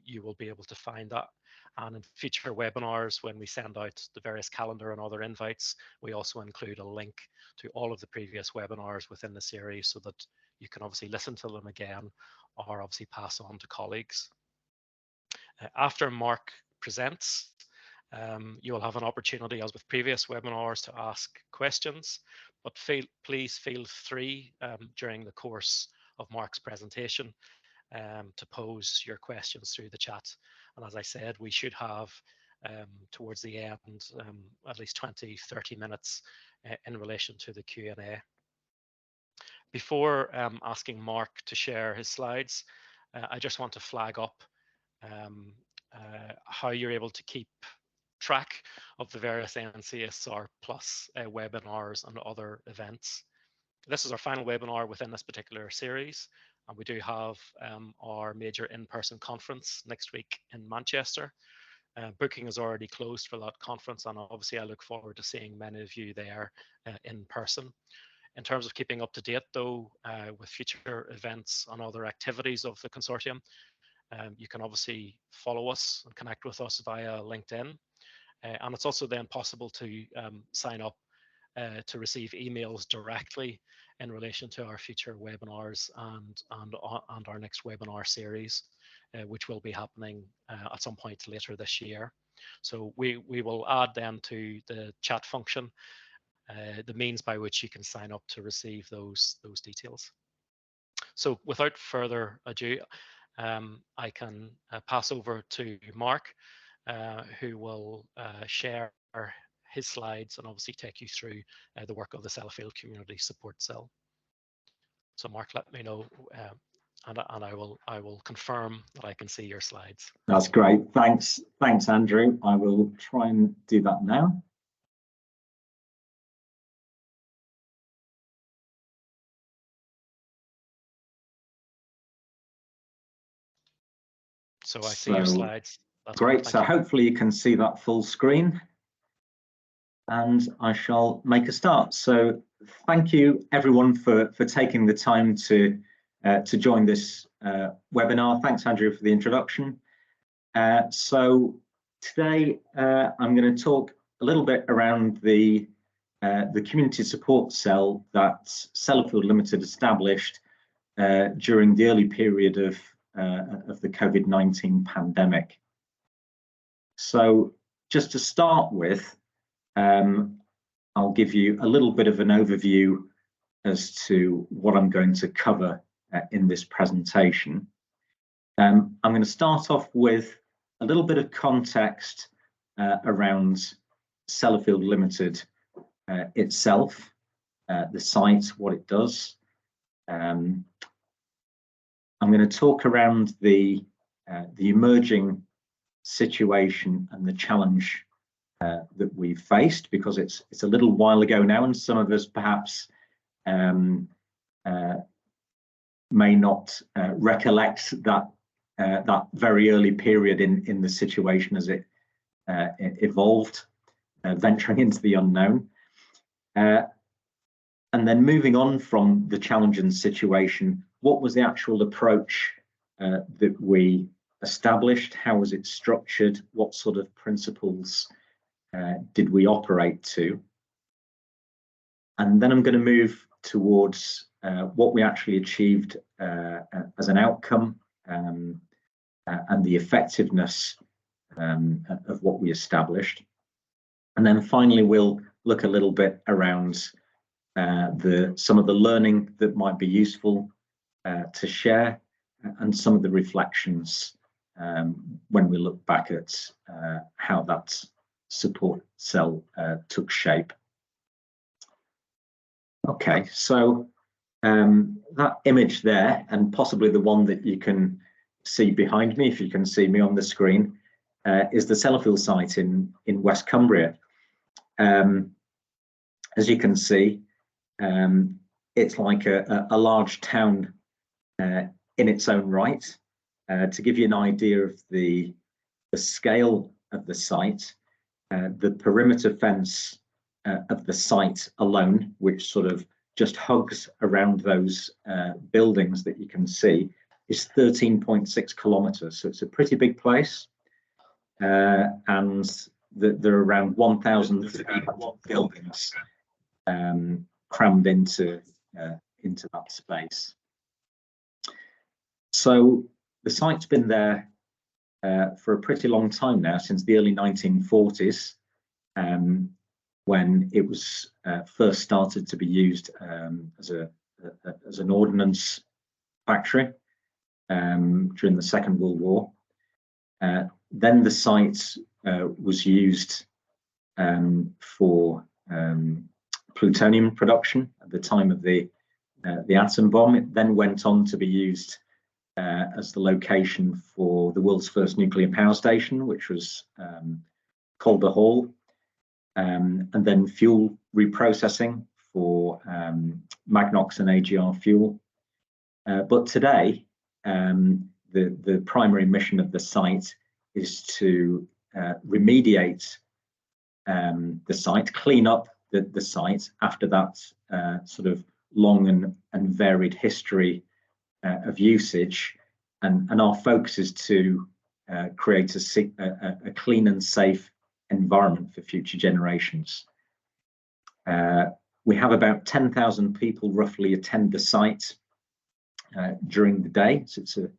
you will be able to find that. And in future webinars, when we send out the various calendar and other invites, we also include a link to all of the previous webinars within the series so that you can obviously listen to them again or obviously pass on to colleagues. After Mark presents, you will have an opportunity, as with previous webinars, to ask questions, but please feel free during the course of Mark's presentation to pose your questions through the chat. And as I said, we should have towards the end at least 20-30 minutes in relation to the Q&A. Before asking Mark to share his slides, I just want to flag up how you're able to keep track of the various NCSR Plus webinars and other events. This is our final webinar within this particular series, and we do have our major in-person conference next week in Manchester. Booking is already closed for that conference, and obviously I look forward to seeing many of you there in person. In terms of keeping up to date, though, with future events and other activities of the consortium, you can obviously follow us and connect with us via LinkedIn. And it's also then possible to sign up to receive emails directly in relation to our future webinars and our next webinar series, which will be happening at some point later this year. So we will add then to the chat function the means by which you can sign up to receive those details. So without further ado, I can pass over to Mark, who will share his slides and obviously take you through the work of the Sellafield Community Support Cell. So Mark, let me know, and I will confirm that I can see your slides. That's great. Thanks, Andrew. I will try and do that now. So I see your slides. That's great. So hopefully you can see that full screen, and I shall make a start. So thank you everyone for taking the time to join this webinar. Thanks, Andrew, for the introduction. So today I'm going to talk a little bit around the community support cell that Sellafield Ltd established during the early period of the COVID-19 pandemic. So just to start with, I'll give you a little bit of an overview as to what I'm going to cover in this presentation. I'm going to start off with a little bit of context around Sellafield Ltd itself, the site, what it does. I'm going to talk around the emerging situation and the challenge that we've faced, because it's a little while ago now, and some of us perhaps may not recollect that very early period in the situation as it evolved, venturing into the unknown. And then moving on from the challenge and situation, what was the actual approach that we established? How was it structured? What sort of principles did we operate to? And then I'm going to move towards what we actually achieved as an outcome, and the effectiveness of what we established. And then finally, we'll look a little bit around some of the learning that might be useful to share, and some of the reflections when we look back at how that support cell took shape. Okay, so that image there, and possibly the one that you can see behind me, if you can see me on the screen, is the Sellafield site in West Cumbria. As you can see, it's like a large town in its own right. To give you an idea of the scale of the site, the perimeter fence of the site alone, which sort of just hugs around those buildings that you can see, is 13.6 kilometres, so it's a pretty big place, and there are around 1,000 buildings crammed into that space. So the site's been there for a pretty long time now, since the early 1940s, when it was first started to be used as an ordnance factory during the Second World War. Then the site was used for plutonium production at the time of the atom bomb. It then went on to be used as the location for the world's first nuclear power station, which was Calder Hall, and then fuel reprocessing for Magnox and AGR fuel. But today, the primary mission of the site is to remediate the site, clean up the site after that sort of long and varied history of usage, and our focus is to create a clean and safe environment for future generations. We have about 10,000 people roughly attend the site during the day, so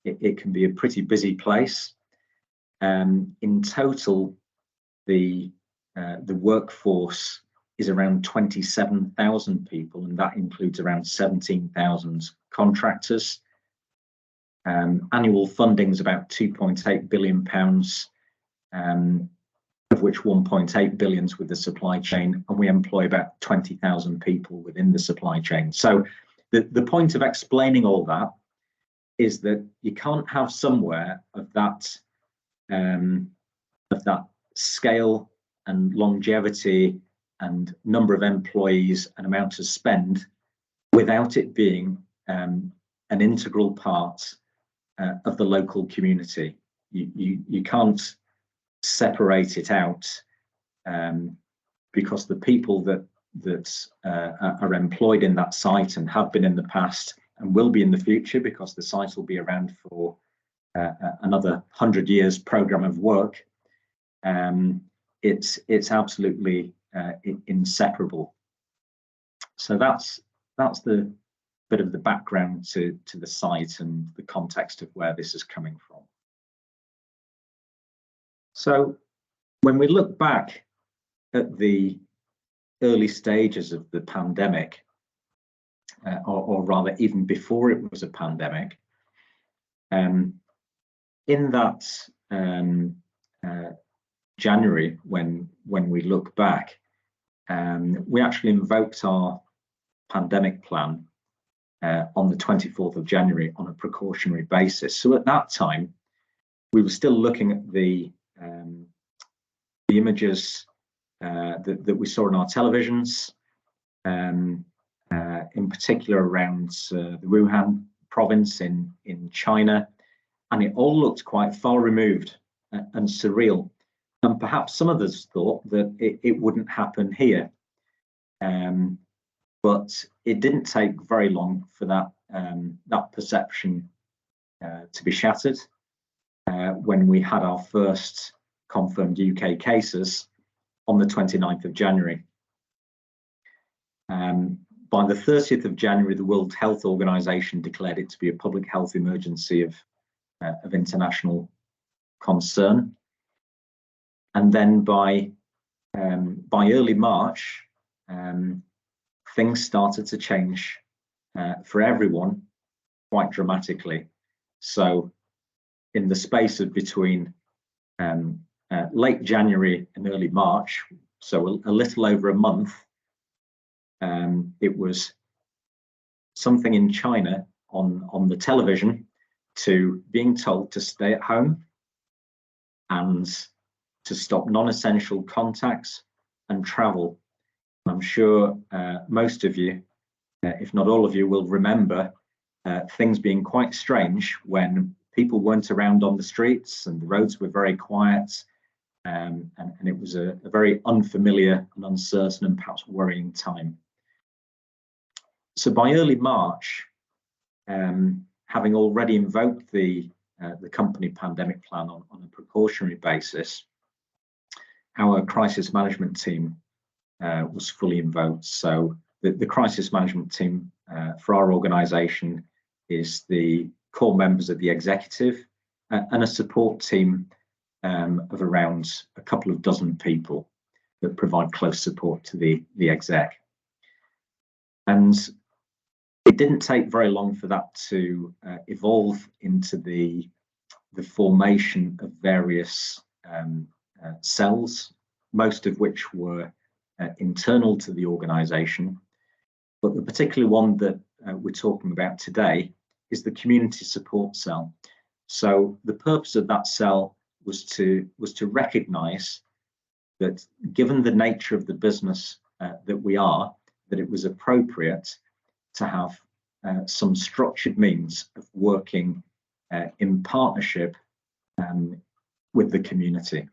it can be a pretty busy place. In total, the workforce is around 27,000 people, and that includes around 17,000 contractors. Annual funding is about £2.8 billion, of which 1.8 billion is with the supply chain, and we employ about 20,000 people within the supply chain. So the point of explaining all that is that you can't have somewhere of that scale and longevity and number of employees and amount of spend without it being an integral part of the local community. You can't separate it out, because the people that are employed in that site and have been in the past and will be in the future, because the site will be around for another 100 years program of work, it's absolutely inseparable. So that's the bit of the background to the site and the context of where this is coming from. So when we look back at the early stages of the pandemic, or rather even before it was a pandemic, in that January, when we look back, we actually invoked our pandemic plan on the 24th of January on a precautionary basis. So at that time, we were still looking at the images that we saw in our televisions, in particular around the Wuhan province in China, and it all looked quite far removed and surreal. And perhaps some of us thought that it wouldn't happen here. But it didn't take very long for that perception to be shattered when we had our first confirmed UK cases on the 29th of January. By the 30th of January, the World Health Organization declared it to be a public health emergency of international concern. And then by early March, things started to change for everyone quite dramatically. So in the space of between late January and early March, so a little over a month, it was something in China on the television to being told to stay at home and to stop non-essential contacts and travel. I'm sure most of you, if not all of you, will remember things being quite strange when people weren't around on the streets and the roads were very quiet, and it was a very unfamiliar and uncertain and perhaps worrying time. So by early March, having already invoked the company pandemic plan on a precautionary basis, our crisis management team was fully invoked. So the crisis management team for our organisation is the core members of the executive and a support team of around a couple of dozen people that provide close support to the exec. And it didn't take very long for that to evolve into the formation of various cells, most of which were internal to the organisation. But the particular one that we're talking about today is the community support cell. So the purpose of that cell was to recognise that, given the nature of the business that we are, that it was appropriate to have some structured means of working in partnership with the community.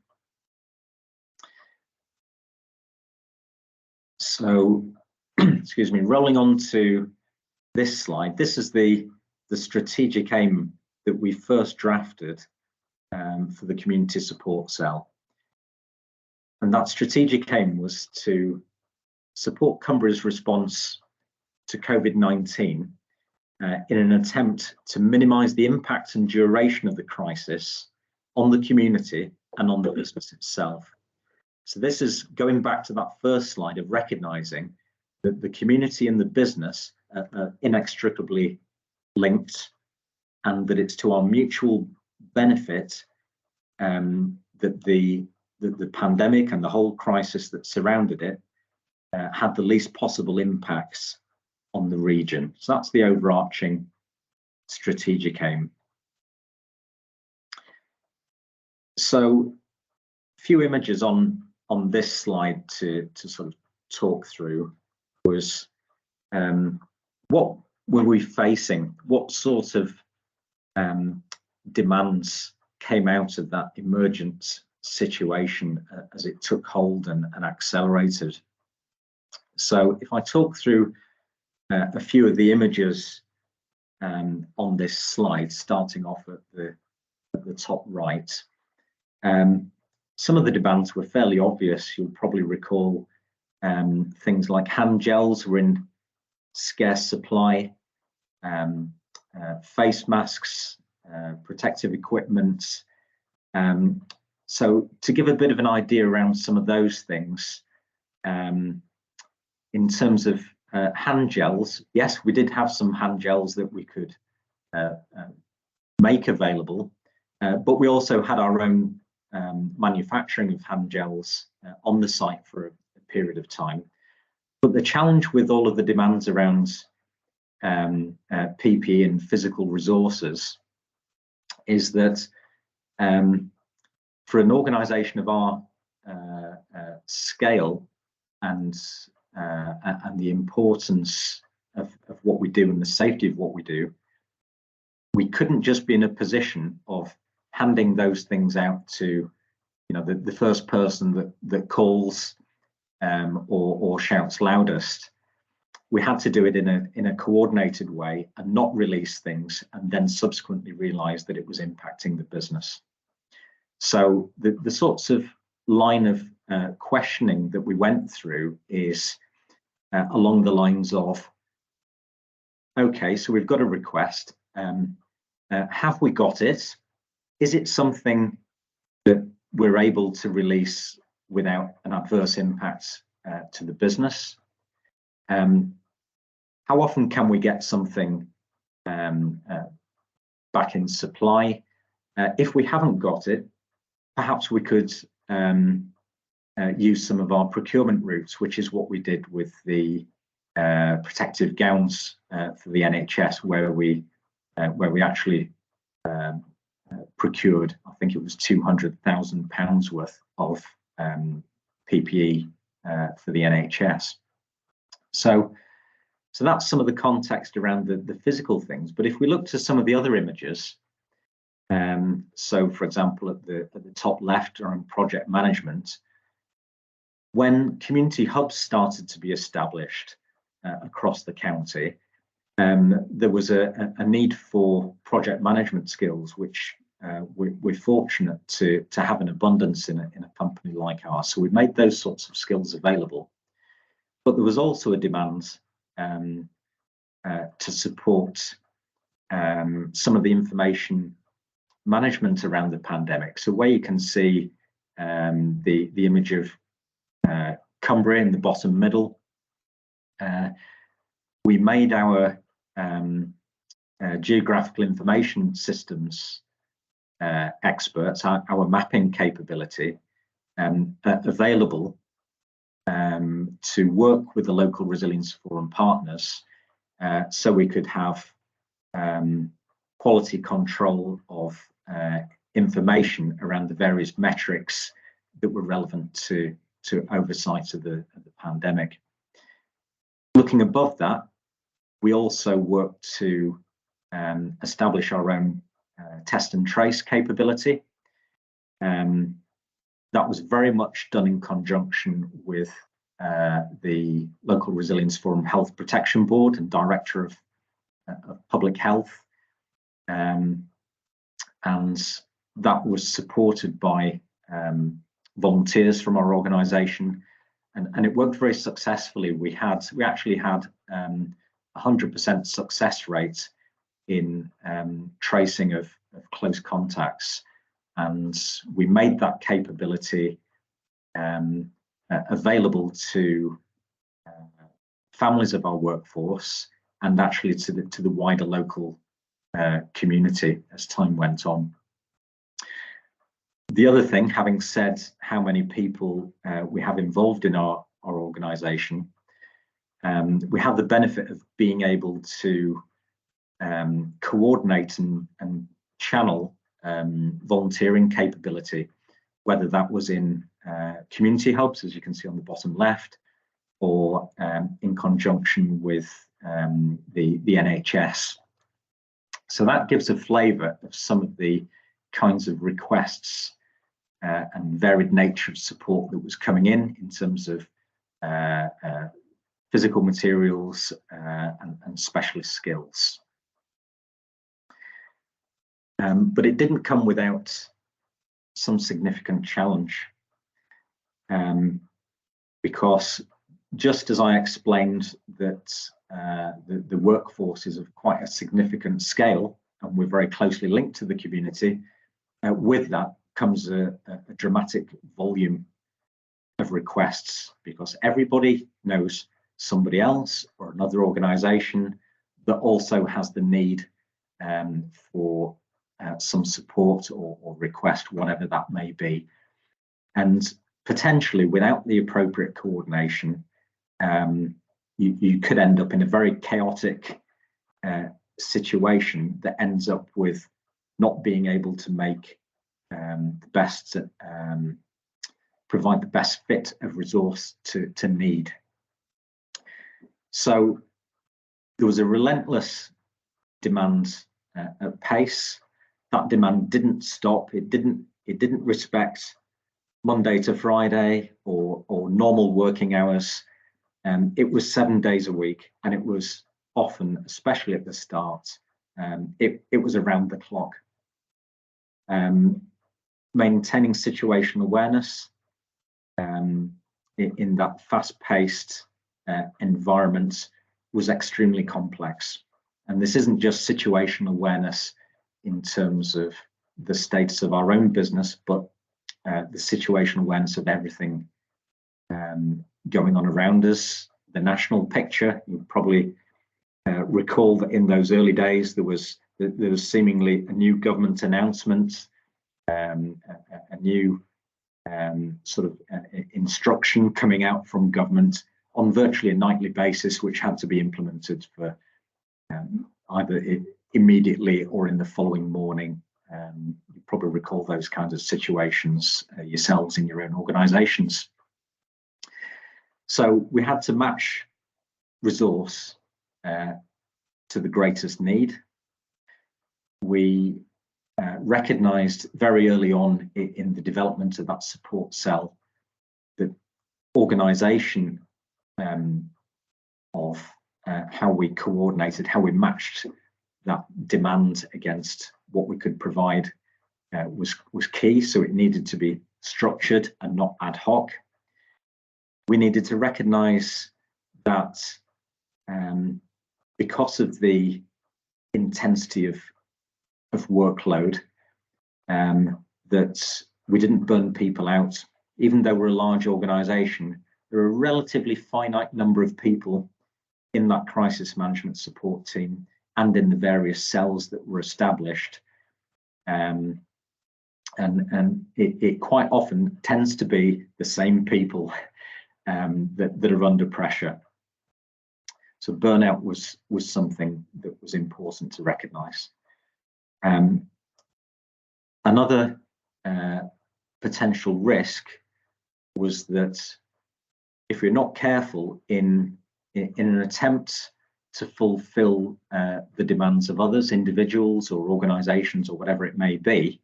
So, excuse me, rolling on to this slide, this is the strategic aim that we first drafted for the community support cell. And that strategic aim was to support Cumbria's response to COVID-19 in an attempt to minimise the impact and duration of the crisis on the community and on the business itself. So this is going back to that first slide of recognising that the community and the business are inextricably linked, and that it's to our mutual benefit that the pandemic and the whole crisis that surrounded it had the least possible impacts on the region. So that's the overarching strategic aim. So a few images on this slide to sort of talk through was what were we facing? What sort of demands came out of that emergent situation as it took hold and accelerated? So if I talk through a few of the images on this slide, starting off at the top right, some of the demands were fairly obvious. You'll probably recall things like hand gels were in scarce supply, face masks, protective equipment. So to give a bit of an idea around some of those things, in terms of hand gels, yes, we did have some hand gels that we could make available, but we also had our own manufacturing of hand gels on the site for a period of time. But the challenge with all of the demands around PPE and physical resources is that for an organisation of our scale and the importance of what we do and the safety of what we do, we couldn't just be in a position of handing those things out to, you know, the first person that calls or shouts loudest. We had to do it in a coordinated way and not release things and then subsequently realise that it was impacting the business. So the sorts of line of questioning that we went through is along the lines of, okay, so we've got a request. Have we got it? Is it something that we're able to release without an adverse impact to the business? How often can we get something back in supply? If we haven't got it, perhaps we could use some of our procurement routes, which is what we did with the protective gowns for the NHS, where we actually procured, I think it was £200,000 worth of PPE for the NHS. So that's some of the context around the physical things. But if we look to some of the other images, so for example, at the top left around project management, when community hubs started to be established across the county, there was a need for project management skills, which we're fortunate to have an abundance in a company like ours. So we made those sorts of skills available. But there was also a demand to support some of the information management around the pandemic. So where you can see the image of Cumbria in the bottom middle, we made our geographical information systems experts, our mapping capability, available to work with the local resilience forum partners, so we could have quality control of information around the various metrics that were relevant to oversight of the pandemic. Looking above that, we also worked to establish our own test and trace capability. That was very much done in conjunction with the local resilience forum health protection board and director of public health, and that was supported by volunteers from our organisation, and it worked very successfully. We actually had 100% success rate in tracing of close contacts, and we made that capability available to families of our workforce and actually to the wider local community as time went on. The other thing, having said how many people we have involved in our organisation, we have the benefit of being able to coordinate and channel volunteering capability, whether that was in community hubs, as you can see on the bottom left, or in conjunction with the NHS. So that gives a flavour of some of the kinds of requests and varied nature of support that was coming in terms of physical materials and specialist skills. But it didn't come without some significant challenge, because just as I explained that the workforce is of quite a significant scale and we're very closely linked to the community, with that comes a dramatic volume of requests, because everybody knows somebody else or another organisation that also has the need for some support or request, whatever that may be. And potentially without the appropriate coordination, you could end up in a very chaotic situation that ends up with not being able to make the best, provide the best fit of resource to need. So there was a relentless demand at pace. That demand didn't stop. It didn't respect Monday to Friday or normal working hours. It was 7 days a week, and it was often, especially at the start, it was around the clock. Maintaining situational awareness in that fast-paced environment was extremely complex. And this isn't just situational awareness in terms of the status of our own business, but the situational awareness of everything going on around us. The national picture, you probably recall that in those early days there was seemingly a new government announcement, a new sort of instruction coming out from government on virtually a nightly basis, which had to be implemented for either immediately or in the following morning. You probably recall those kinds of situations yourselves in your own organisations. So we had to match resource to the greatest need. We recognised very early on in the development of that support cell that organisation of how we coordinated, how we matched that demand against what we could provide was key. So it needed to be structured and not ad hoc. We needed to recognise that because of the intensity of workload, that we didn't burn people out. Even though we're a large organisation, there are a relatively finite number of people in that crisis management support team and in the various cells that were established. And it quite often tends to be the same people that are under pressure. So burnout was something that was important to recognise. Another potential risk was that if you're not careful in an attempt to fulfil the demands of others, individuals or organisations or whatever it may be,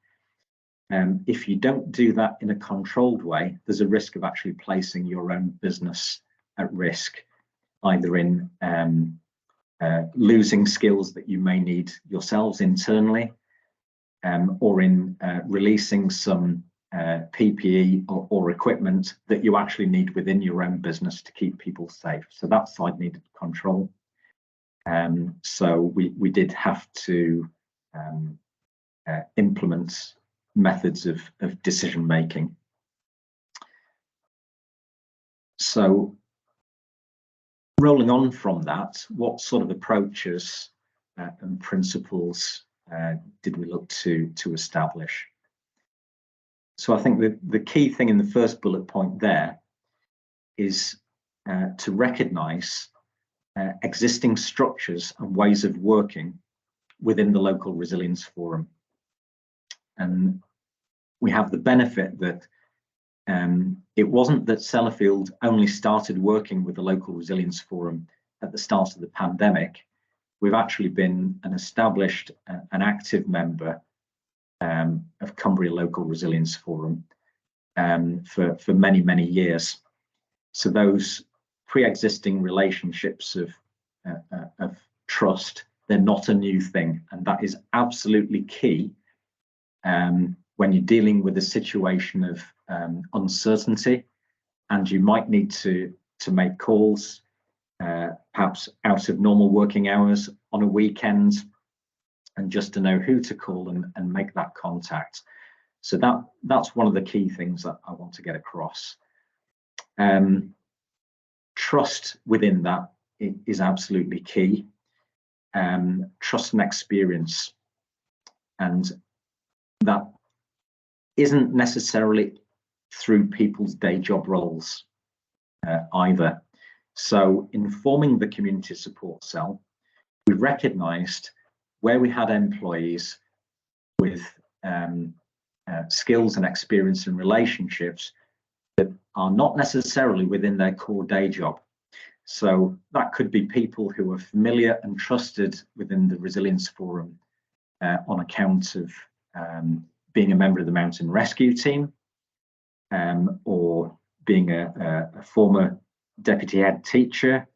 if you don't do that in a controlled way, there's a risk of actually placing your own business at risk, either in losing skills that you may need yourselves internally, or in releasing some PPE or equipment that you actually need within your own business to keep people safe. So that side needed control. So we did have to implement methods of decision making. So rolling on from that, what sort of approaches and principles did we look to establish? So I think the key thing in the first bullet point there is to recognise existing structures and ways of working within the local resilience forum. And we have the benefit that it wasn't that Sellafield only started working with the local resilience forum at the start of the pandemic. We've actually been an established and active member of Cumbria Local Resilience Forum for many, many years. So those pre-existing relationships of trust, they're not a new thing, and that is absolutely key when you're dealing with a situation of uncertainty, and you might need to make calls, perhaps out of normal working hours on a weekend, and just to know who to call and make that contact. So that's one of the key things that I want to get across. Trust within that is absolutely key. Trust and experience, and that isn't necessarily through people's day job roles either. So in forming the community support cell, we recognised where we had employees with skills and experience and relationships that are not necessarily within their core day job. So that could be people who are familiar and trusted within the Resilience Forum on account of being a member of the Mountain Rescue Team, or being a former deputy head teacher,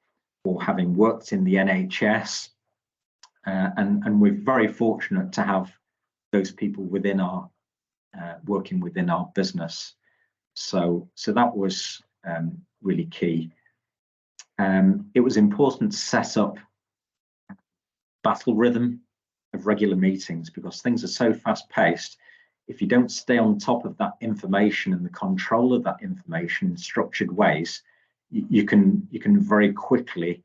or having worked in the NHS. And we're very fortunate to have those people within our working within our business. So that was really key. It was important to set up battle rhythm of regular meetings, because things are so fast paced. If you don't stay on top of that information and the control of that information in structured ways, you can very quickly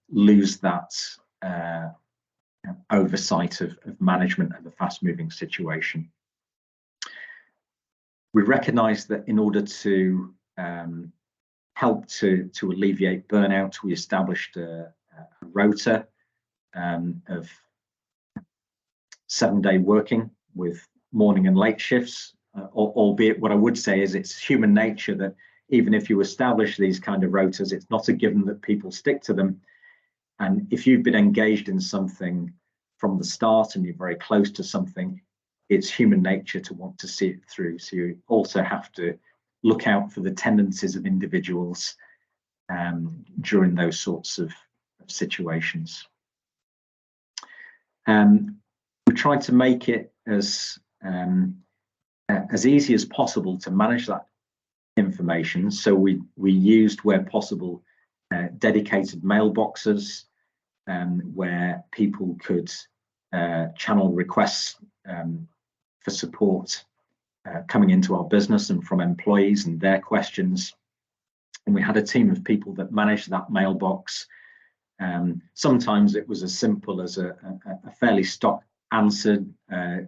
lose that oversight of management of a fast moving situation. We recognise that in order to help to alleviate burnout, we established a rota of 7-day working with morning and late shifts, albeit what I would say is it's human nature that even if you establish these kind of rotas, it's not a given that people stick to them. And if you've been engaged in something from the start and you're very close to something, it's human nature to want to see it through. So you also have to look out for the tendencies of individuals during those sorts of situations. We tried to make it as easy as possible to manage that information. So we used, where possible, dedicated mailboxes where people could channel requests for support coming into our business and from employees and their questions. And we had a team of people that managed that mailbox. Sometimes it was as simple as a fairly stock answer,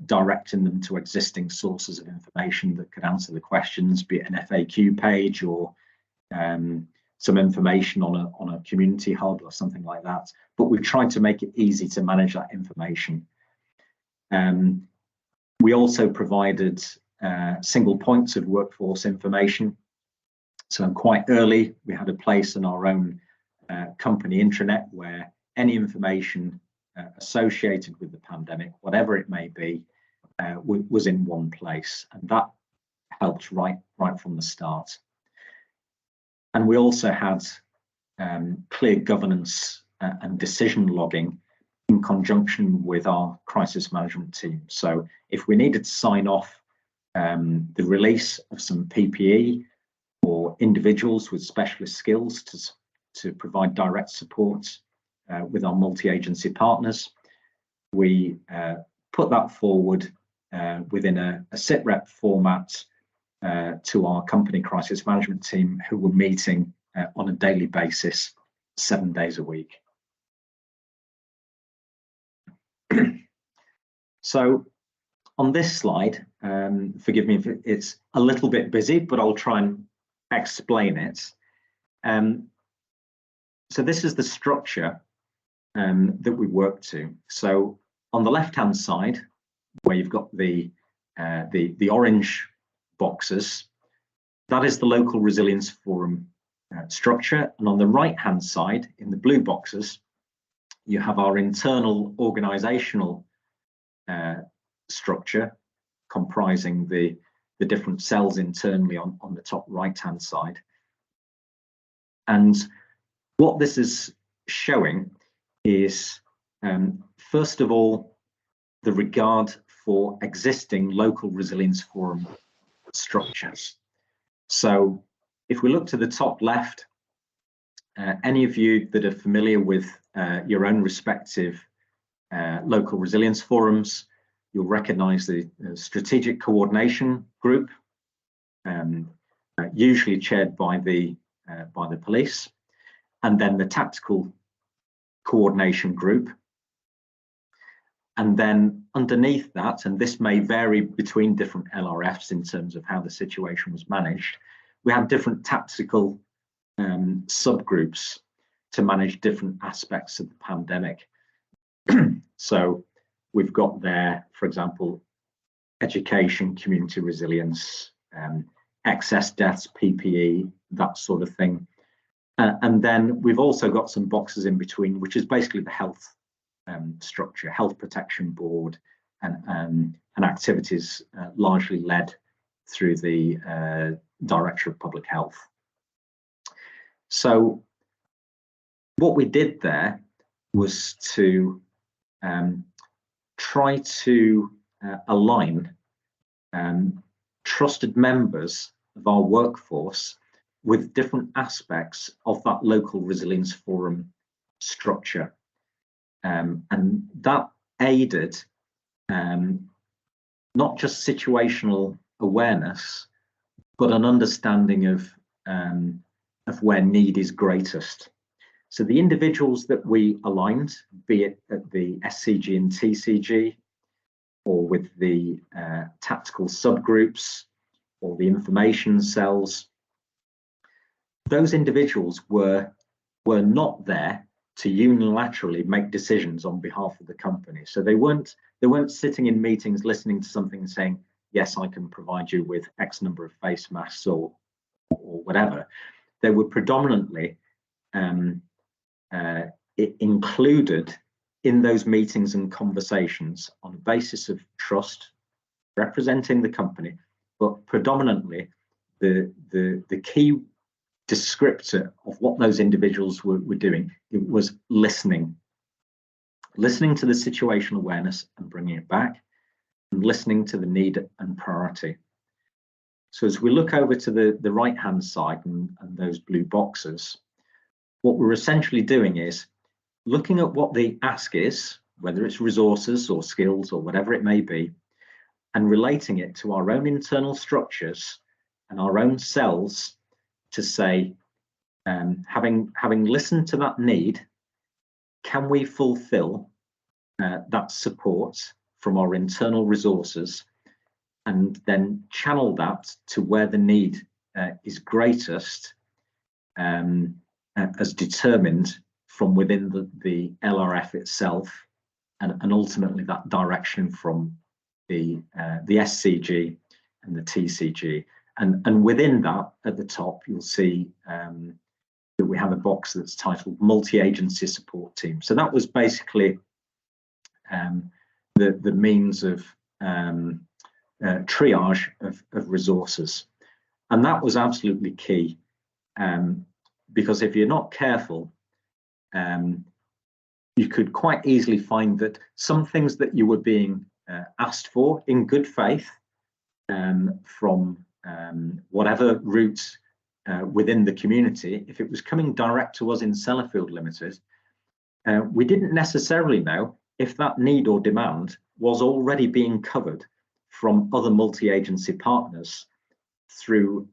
directing them to existing sources of information that could answer the questions, be it an FAQ page or some information on a community hub or something like that. But we tried to make it easy to manage that information. We also provided single points of workforce information. So quite early, we had a place in our own company intranet where any information associated with the pandemic, whatever it may be, was in one place, and that helped right from the start. And we also had clear governance and decision logging in conjunction with our crisis management team. So if we needed to sign off the release of some PPE or individuals with specialist skills to provide direct support with our multi-agency partners, we put that forward within a SITREP format to our company crisis management team, who were meeting on a daily basis, 7 days a week. So on this slide, forgive me if it's a little bit busy, but I'll try and explain it. So this is the structure that we work to. So on the left-hand side, where you've got the orange boxes, that is the Local Resilience Forum structure. And on the right-hand side, in the blue boxes, you have our internal organizational structure, comprising the different cells internally on the top right-hand side. And what this is showing is, first of all, the regard for existing Local Resilience Forum structures. So if we look to the top left, any of you that are familiar with your own respective local resilience forums, you'll recognize the strategic coordination group, usually chaired by the police, and then the tactical coordination group. And then underneath that, and this may vary between different LRFs in terms of how the situation was managed, we have different tactical subgroups to manage different aspects of the pandemic. So we've got there, for example, education, community resilience, excess deaths, PPE, that sort of thing. And then we've also got some boxes in between, which is basically the health structure, health protection board, and activities largely led through the Director of Public Health. So what we did there was to try to align trusted members of our workforce with different aspects of that Local Resilience Forum structure. And that aided not just situational awareness, but an understanding of where need is greatest. So the individuals that we aligned, be it at the SCG and TCG, or with the tactical subgroups, or the information cells, those individuals were not there to unilaterally make decisions on behalf of the company. So they weren't sitting in meetings listening to something and saying, yes, I can provide you with X number of face masks or whatever. They were predominantly included in those meetings and conversations on the basis of trust, representing the company, but predominantly the key descriptor of what those individuals were doing. It was listening to the situational awareness and bringing it back, and listening to the need and priority. So as we look over to the right hand side and those blue boxes, what we're essentially doing is looking at what the ask is, whether it's resources or skills or whatever it may be, and relating it to our own internal structures and our own cells to say, having listened to that need, can we fulfill that support from our internal resources, and then channel that to where the need is greatest, as determined from within the LRF itself, and ultimately that direction from the SCG and the TCG. And within that, at the top, you'll see that we have a box that's titled Multi-Agency Support Team. So that was basically the means of triage of resources. And that was absolutely key, because if you're not careful, you could quite easily find that some things that you were being asked for in good faith from whatever route within the community, if it was coming direct to us in Sellafield Ltd, we didn't necessarily know if that need or demand was already being covered from other multi-agency partners through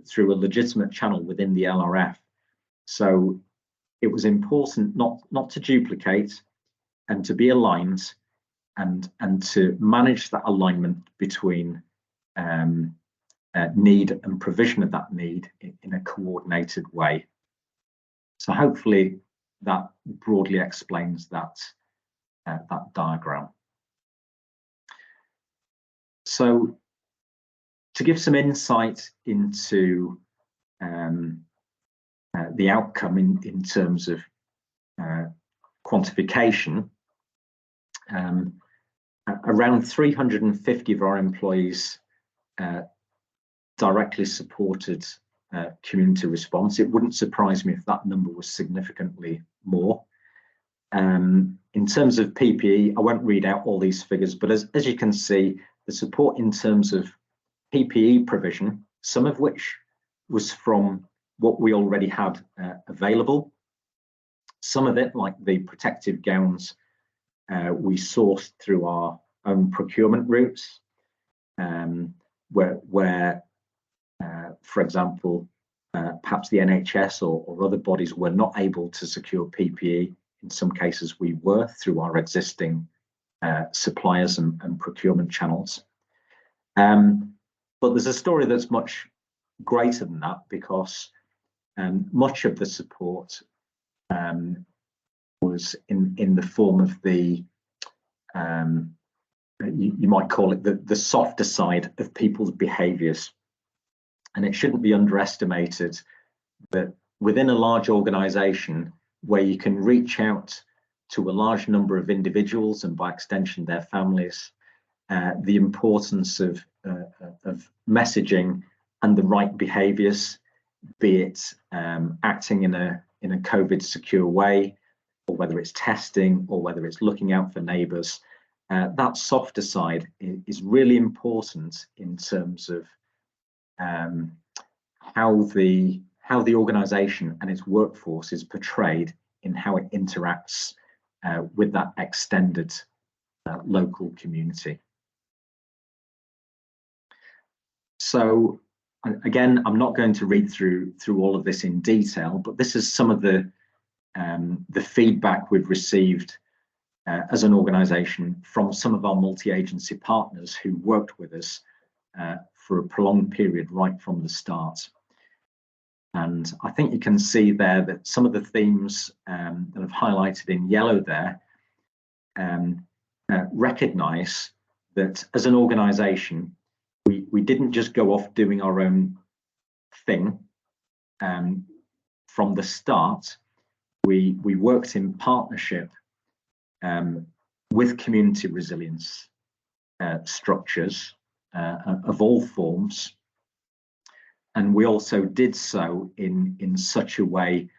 through a legitimate channel within the LRF. So it was important not to duplicate, and to be aligned, and to manage that alignment between need and provision of that need in a coordinated way. So hopefully that broadly explains that that diagram. So to give some insight into the outcome in terms of quantification, around 350 of our employees directly supported community response. It wouldn't surprise me if that number was significantly more. In terms of PPE, I won't read out all these figures, but as you can see, the support in terms of PPE provision, some of which was from what we already had available. Some of it, like the protective gowns, we sourced through our own procurement routes, where for example, perhaps the NHS or other bodies were not able to secure PPE. In some cases, we were through our existing suppliers and procurement channels. But there's a story that's much greater than that, because much of the support was in the form of the you might call it the softer side of people's behaviours. And it shouldn't be underestimated that within a large organisation where you can reach out to a large number of individuals and by extension their families, the importance of messaging and the right behaviours, be it acting in a COVID secure way, or whether it's testing, or whether it's looking out for neighbours, that softer side is really important in terms of how the organisation and its workforce is portrayed in how it interacts with that extended local community. So again, I'm not going to read through all of this in detail, but this is some of the feedback we've received as an organisation from some of our multi-agency partners who worked with us for a prolonged period right from the start. And I think you can see there that some of the themes that I've highlighted in yellow there recognise that as an organisation, we didn't just go off doing our own thing. From the start, we worked in partnership with community resilience structures of all forms, And we also did so in such a way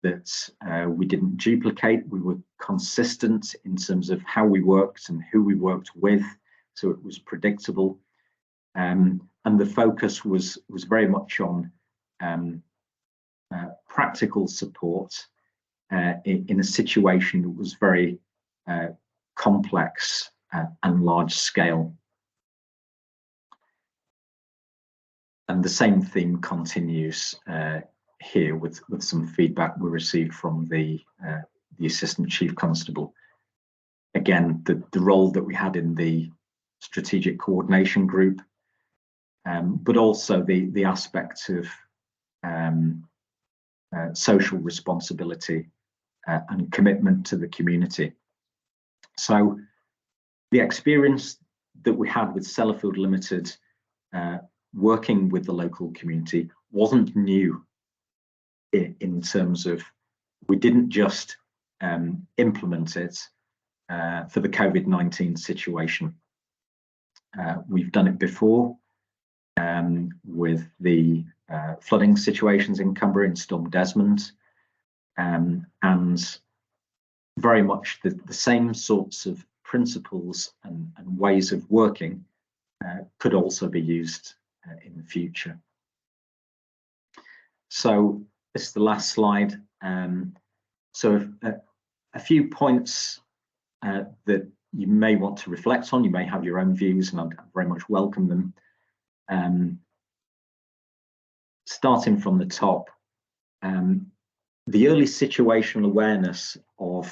that we didn't duplicate. We were consistent in terms of how we worked and who we worked with, so it was predictable. And the focus was very much on practical support in a situation that was very complex and large scale. And the same theme continues here with some feedback we received from the Assistant Chief Constable. Again, the role that we had in the strategic coordination group, but also the aspect of social responsibility and commitment to the community. So the experience that we had with Sellafield Ltd, working with the local community, wasn't new in terms of, we didn't just implement it for the COVID-19 situation. We've done it before with the flooding situations in Cumbria, in Storm Desmond, and very much the same sorts of principles and ways of working could also be used in the future. So this is the last slide. So a few points that you may want to reflect on. You may have your own views, and I'd very much welcome them. Starting from the top, the early situational awareness of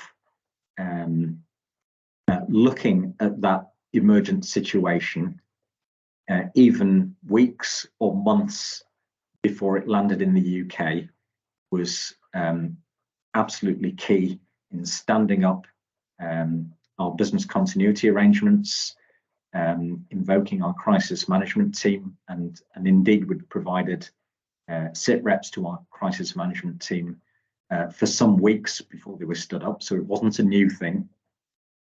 looking at that emergent situation, even weeks or months before it landed in the UK, was absolutely key in standing up our business continuity arrangements, invoking our crisis management team, and indeed we'd provided sit reps to our crisis management team for some weeks before they were stood up, so it wasn't a new thing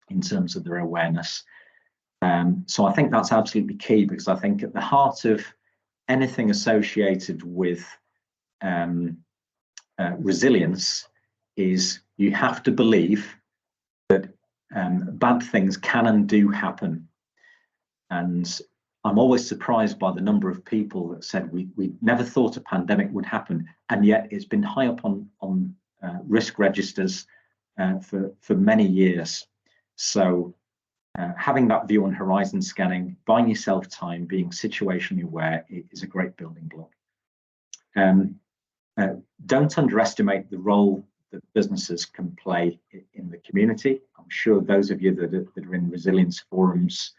in terms of their awareness. So I think that's absolutely key, because I think at the heart of anything associated with resilience is you have to believe that bad things can and do happen. And I'm always surprised by the number of people that said we never thought a pandemic would happen, and yet it's been high up on risk registers for many years. So having that view on horizon scanning, buying yourself time, being situationally aware is a great building block. Don't underestimate the role that businesses can play in the community. I'm sure those of you that are in resilience forums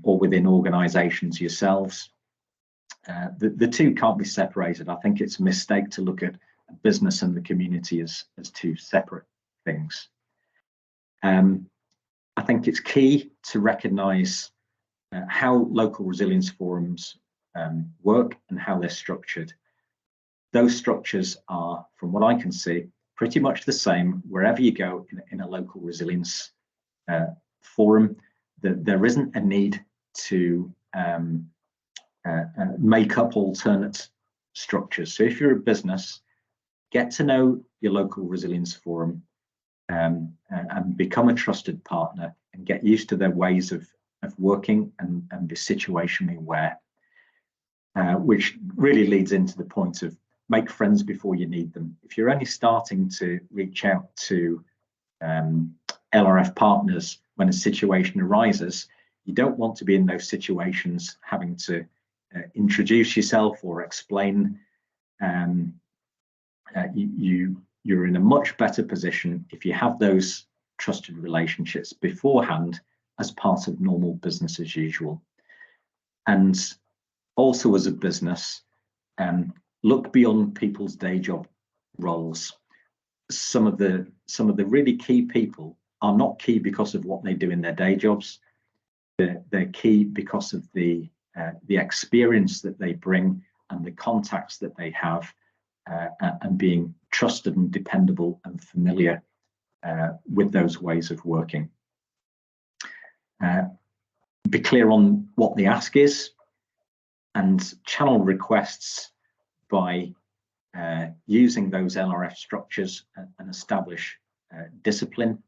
or within organisations yourselves, the two can't be separated. I think it's a mistake to look at business and the community as two separate things. I think it's key to recognise how local resilience forums work and how they're structured. Those structures are, from what I can see, pretty much the same wherever you go in a local resilience forum. There isn't a need to make up alternate structures. So if you're a business, get to know your local resilience forum and become a trusted partner, and get used to their ways of working and be situationally aware, which really leads into the point of make friends before you need them. If you're only starting to reach out to LRF partners when a situation arises, you don't want to be in those situations having to introduce yourself or explain. You're in a much better position if you have those trusted relationships beforehand as part of normal business as usual. And also as a business, look beyond people's day job roles. Some of the really key people are not key because of what they do in their day jobs. They're key because of the experience that they bring and the contacts that they have, and being trusted and dependable and familiar with those ways of working. Be clear on what the ask is. and channel requests by using those LRF structures and establish discipline.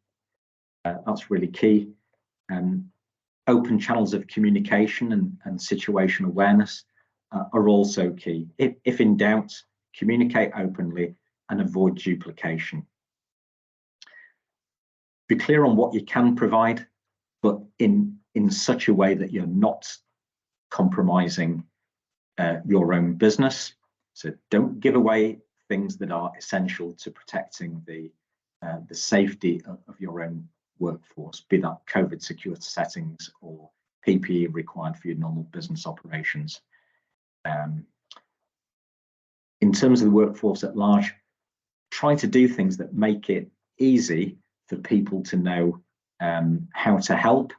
That's really key. Open channels of communication and situation awareness are also key. If in doubt, communicate openly and avoid duplication. Be clear on what you can provide, but in such a way that you're not compromising your own business. So don't give away things that are essential to protecting the safety of your own workforce, be that COVID secure settings or PPE required for your normal business operations. In terms of the workforce at large, try to do things that make it easy for people to know how to help,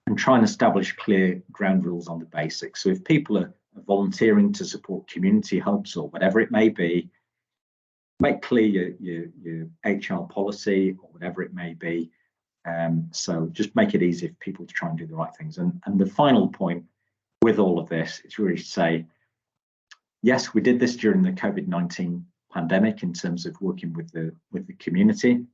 and try and establish clear ground rules on the basics. So if people are volunteering to support community hubs or whatever it may be, make clear your HR policy or whatever it may be. So just make it easy for people to try and do the right things. And the final point with all of this is really to say, yes, we did this during the COVID-19 pandemic in terms of working with the community,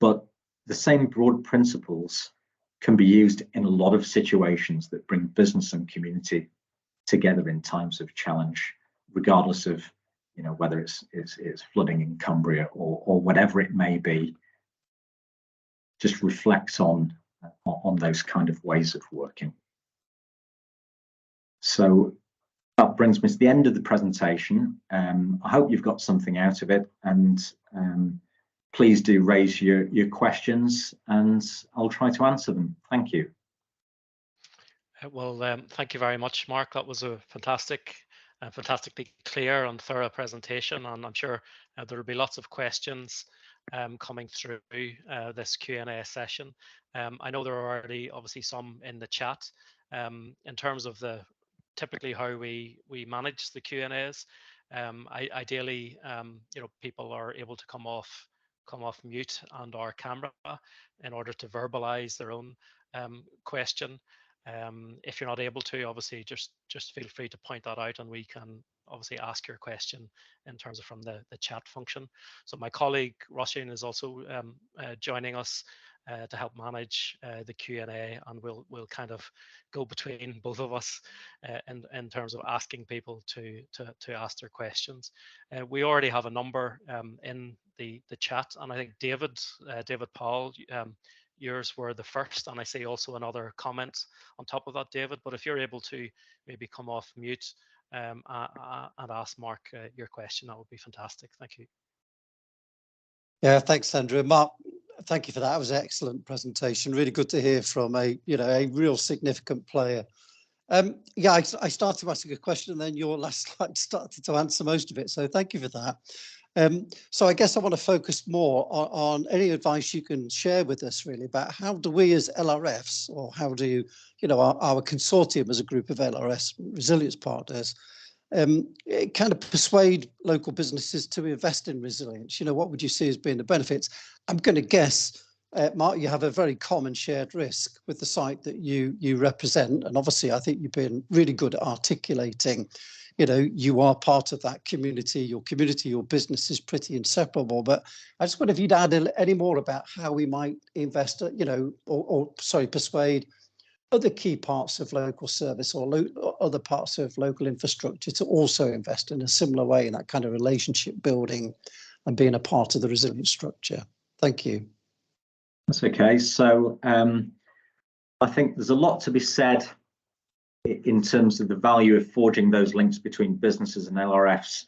but the same broad principles can be used in a lot of situations that bring business and community together in times of challenge, regardless of whether it's flooding in Cumbria or whatever it may be. Just reflect on those kind of ways of working. So that brings me to the end of the presentation. I hope you've got something out of it, and please do raise your questions and I'll try to answer them. Thank you. Well, thank you very much, Mark. That was a fantastically clear and thorough presentation, and I'm sure there will be lots of questions coming through this Q&A session. I know there are already obviously some in the chat. In terms of typically how we manage the Q&As, ideally, people are able to come off mute and our camera in order to verbalize their own question. If you're not able to, obviously just feel free to point that out and we can obviously ask your question in terms of from the chat function. So my colleague Roisin is also joining us to help manage the Q&A, and we'll kind of go between both of us in terms of asking people to ask their questions. We already have a number in the chat, and I think David Powell, yours were the first, and I see also another comment on top of that, David. But if you're able to maybe come off mute and ask Mark your question, that would be fantastic. Thank you. Yeah, thanks, Andrew. Mark, thank you for that. It was an excellent presentation. Really good to hear from a real significant player. Yeah, I started asking a question and then your last slide started to answer most of it. So thank you for that. So I guess I want to focus more on any advice you can share with us really about how do we as LRFs, or how do our consortium as a group of LRS resilience partners kind of persuade local businesses to invest in resilience? What would you see as being the benefits? I'm going to guess, Mark, you have a very common shared risk with the site that you represent, and obviously I think you've been really good at articulating you are part of that community, your business is pretty inseparable. But I just wonder if you'd add any more about how we might invest, persuade other key parts of local service or other parts of local infrastructure to also invest in a similar way in that kind of relationship building and being a part of the resilient structure. Thank you. That's okay. So I think there's a lot to be said in terms of the value of forging those links between businesses and LRFs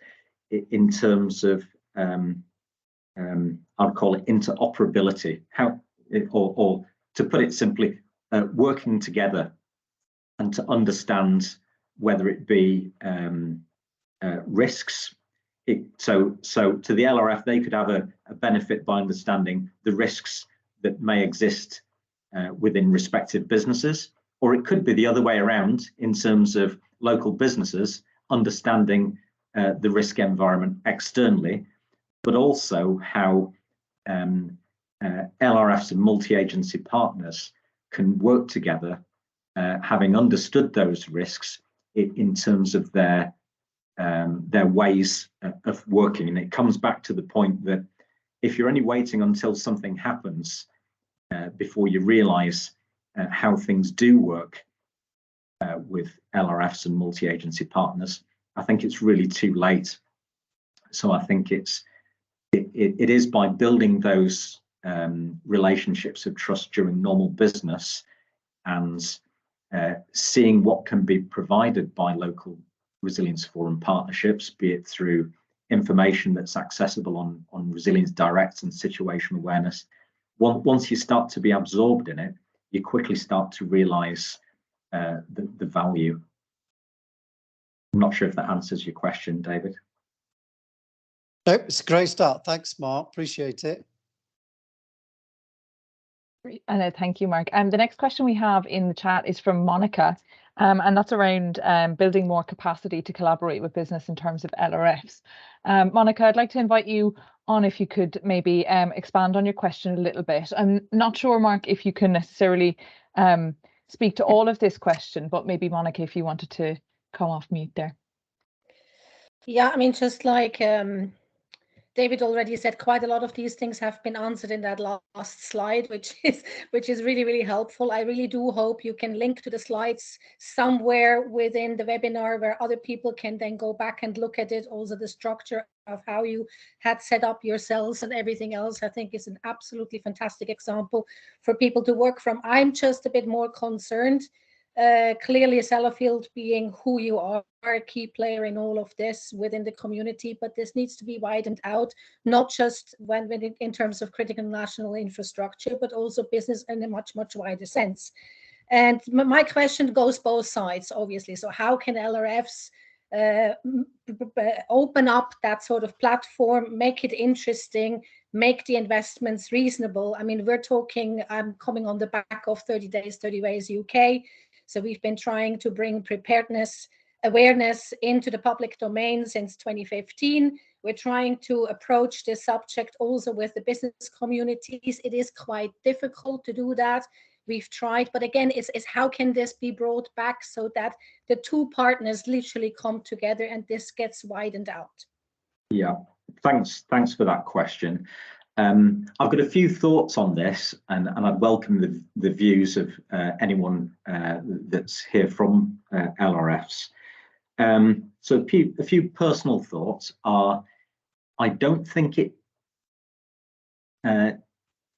in terms of, I'd call it interoperability, or to put it simply, working together and to understand whether it be risks. So to the LRF, they could have a benefit by understanding the risks that may exist within respective businesses, or it could be the other way around in terms of local businesses understanding the risk environment externally, but also how LRFs and multi-agency partners can work together having understood those risks in terms of their ways of working. And it comes back to the point that if you're only waiting until something happens before you realise how things do work with LRFs and multi-agency partners, I think it's really too late. So I think it is by building those relationships of trust during normal business and seeing what can be provided by local resilience forum partnerships, be it through information that's accessible on resilience direct and situational awareness. Once you start to be absorbed in it, you quickly start to realise the value. I'm not sure if that answers your question, David. Nope, it's a great start. Thanks, Mark. Appreciate it. Great. Thank you, Mark. The next question we have in the chat is from Monica, and that's around building more capacity to collaborate with business in terms of LRFs. Monica, I'd like to invite you on if you could maybe expand on your question a little bit. I'm not sure, Mark, if you can necessarily speak to all of this question, but maybe Monica, if you wanted to come off mute there. Yeah, I mean, just like David already said, quite a lot of these things have been answered in that last slide, which is really, really helpful. I really do hope you can link to the slides somewhere within the webinar where other people can then go back and look at it. Also, the structure of how you had set up your cells and everything else, I think is an absolutely fantastic example for people to work from. I'm just a bit more concerned. Clearly, Sellafield being who you are, a key player in all of this within the community, but this needs to be widened out, not just when in terms of critical national infrastructure, but also business in a much, much wider sense. And my question goes both sides, obviously. So how can LRFs open up that sort of platform, make it interesting, make the investments reasonable? I mean, we're talking, I'm coming on the back of 30 Days, 30 Ways UK. So we've been trying to bring preparedness awareness into the public domain since 2015. We're trying to approach this subject also with the business communities. It is quite difficult to do that. We've tried, but again, it's how can this be brought back so that the two partners literally come together and this gets widened out? Yeah, thanks for that question. I've got a few thoughts on this, and I'd welcome the views of anyone that's here from LRFs. So a few personal thoughts are, I don't think it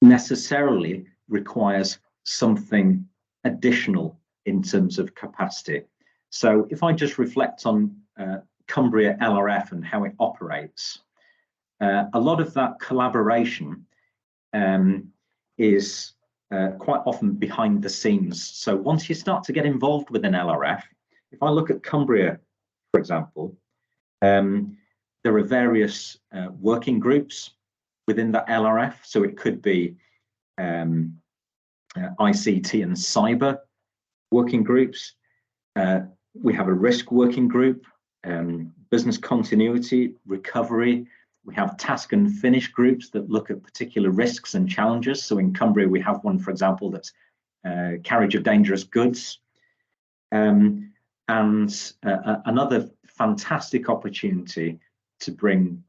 necessarily requires something additional in terms of capacity. So if I just reflect on Cumbria LRF and how it operates, a lot of that collaboration is quite often behind the scenes. So once you start to get involved with an LRF, if I look at Cumbria, for example, there are various working groups within the LRF. So it could be ICT and cyber working groups. We have a risk working group, business continuity, recovery. We have task and finish groups that look at particular risks and challenges. So in Cumbria, we have one, for example, that's carriage of dangerous goods. And another fantastic opportunity to bring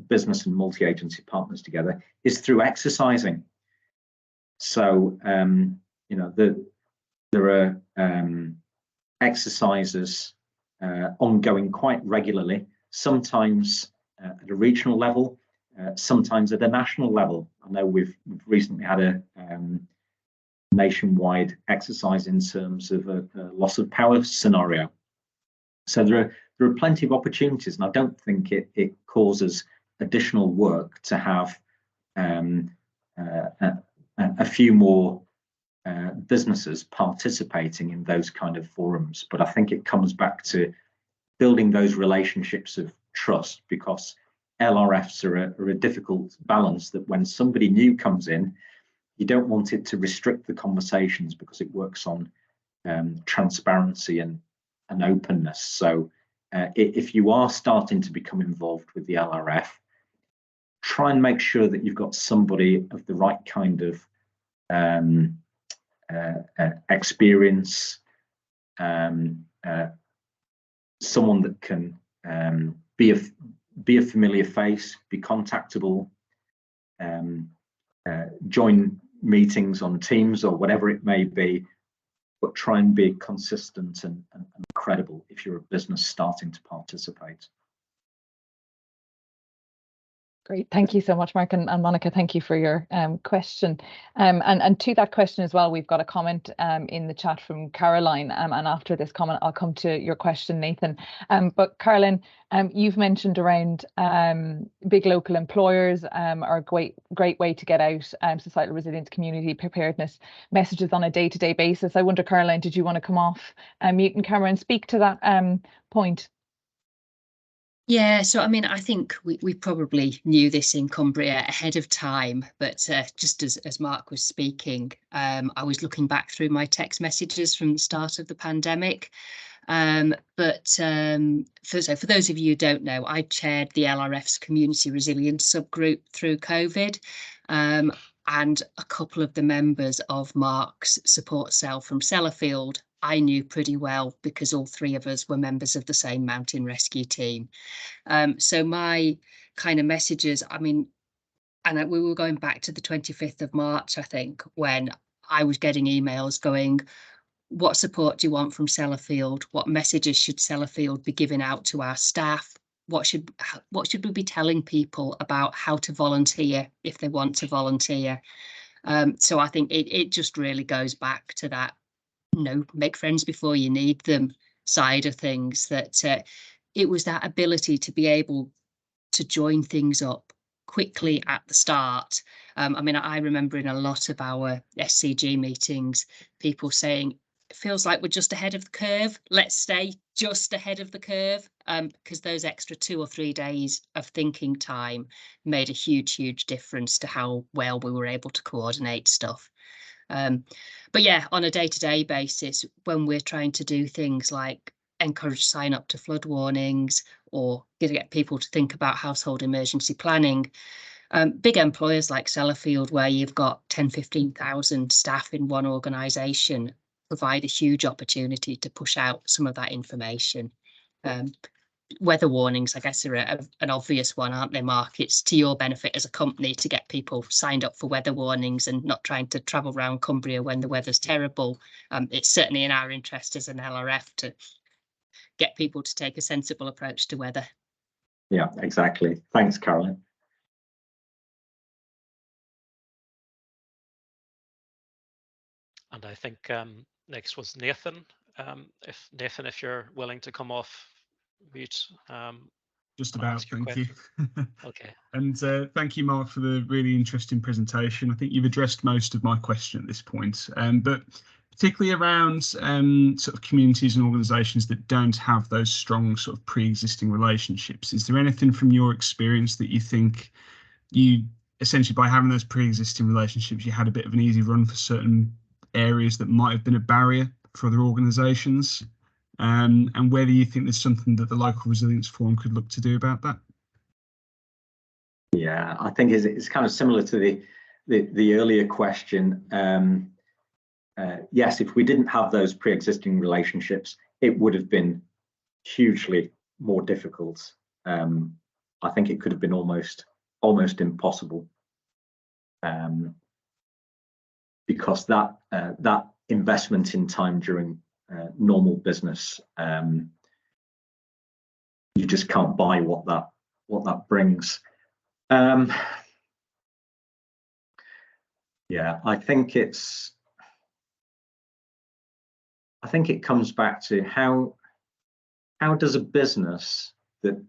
business and multi-agency partners together is through exercising. So, you know, there are exercises ongoing quite regularly, sometimes at a regional level, sometimes at a national level. I know we've recently had a nationwide exercise in terms of a loss of power scenario. So there are plenty of opportunities, and I don't think it causes additional work to have a few more businesses participating in those kind of forums. But I think it comes back to building those relationships of trust, because LRFs are a difficult balance, that when somebody new comes in, you don't want it to restrict the conversations, because it works on transparency and openness. So if you are starting to become involved with the LRF, try and make sure that you've got somebody of the right kind of experience, someone that can be a familiar face, be contactable, join meetings on Teams or whatever it may be, but try and be consistent and credible if you're a business starting to participate. Great, thank you so much, Mark, and Monica, thank you for your question. And to that question as well, we've got a comment in the chat from Caroline, and after this comment, I'll come to your question, Nathan. But Caroline, you've mentioned around big local employers are a great way to get out societal resilience, community preparedness messages on a day-to-day basis. I wonder, Caroline, did you want to come off mute and camera and speak to that point? Yeah, so I mean, I think we probably knew this in Cumbria ahead of time, but just as Mark was speaking, I was looking back through my text messages from the start of the pandemic. For those of you who don't know, I chaired the LRF's community resilience subgroup through COVID, and a couple of the members of Mark's support cell from Sellafield I knew pretty well because all three of us were members of the same mountain rescue team. So my kind of messages, I mean, and we were going back to the 25th of March, I think, when I was getting emails going, what support do you want from Sellafield? What messages should Sellafield be giving out to our staff? What should we be telling people about how to volunteer if they want to volunteer? So I think it just really goes back to that, make friends before you need them side of things, that it was that ability to be able to join things up quickly at the start. I mean, I remember in a lot of our SCG meetings, people saying, it feels like we're just ahead of the curve. Let's stay just ahead of the curve, because those extra 2 or 3 days of thinking time made a huge difference to how well we were able to coordinate stuff. But yeah, on a day-to-day basis, when we're trying to do things like encourage sign up to flood warnings or get people to think about household emergency planning, big employers like Sellafield, where you've got 10-15,000 staff in one organisation, provide a huge opportunity to push out some of that information. Weather warnings, I guess, are an obvious one, aren't they, Mark? It's to your benefit as a company to get people signed up for weather warnings and not trying to travel around Cumbria when the weather's terrible. It's certainly in our interest as an LRF to get people to take a sensible approach to weather. Yeah, exactly. Thanks, Caroline. And I think next was Nathan. If you're willing to come off mute. Just about, thank you. Okay. And thank you, Mark, for the really interesting presentation. I think you've addressed most of my question at this point, but particularly around sort of communities and organisations that don't have those strong sort of pre-existing relationships. Is there anything from your experience that you think you essentially, by having those pre-existing relationships, you had a bit of an easy run for certain areas that might have been a barrier for other organisations? And whether you think there's something that the local resilience forum could look to do about that? Yeah, I think it's kind of similar to the earlier question. Yes, if we didn't have those pre-existing relationships, it would have been hugely more difficult. I think it could have been almost impossible, because that investment in time during normal business, you just can't buy what that brings. Yeah, I think it comes back to how does a business that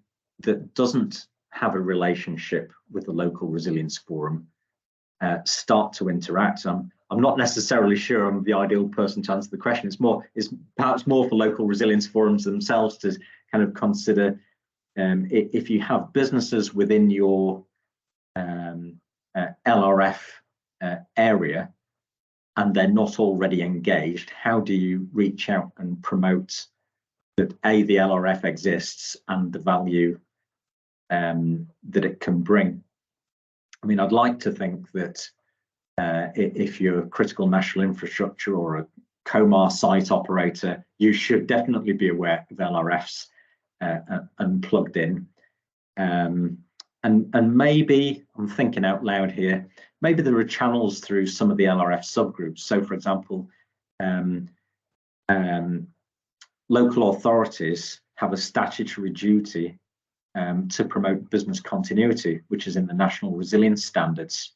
doesn't have a relationship with the local resilience forum start to interact. I'm not necessarily sure I'm the ideal person to answer the question. It's perhaps more for local resilience forums themselves to kind of consider, if you have businesses within your LRF area and they're not already engaged, how do you reach out and promote that the LRF exists and the value that it can bring? I mean, I'd like to think that if you're critical national infrastructure or Comar site operator, you should definitely be aware of LRFs and plugged in. And maybe, I'm thinking out loud here, maybe there are channels through some of the LRF subgroups. So, for example, local authorities have a statutory duty to promote business continuity, which is in the National Resilience Standards.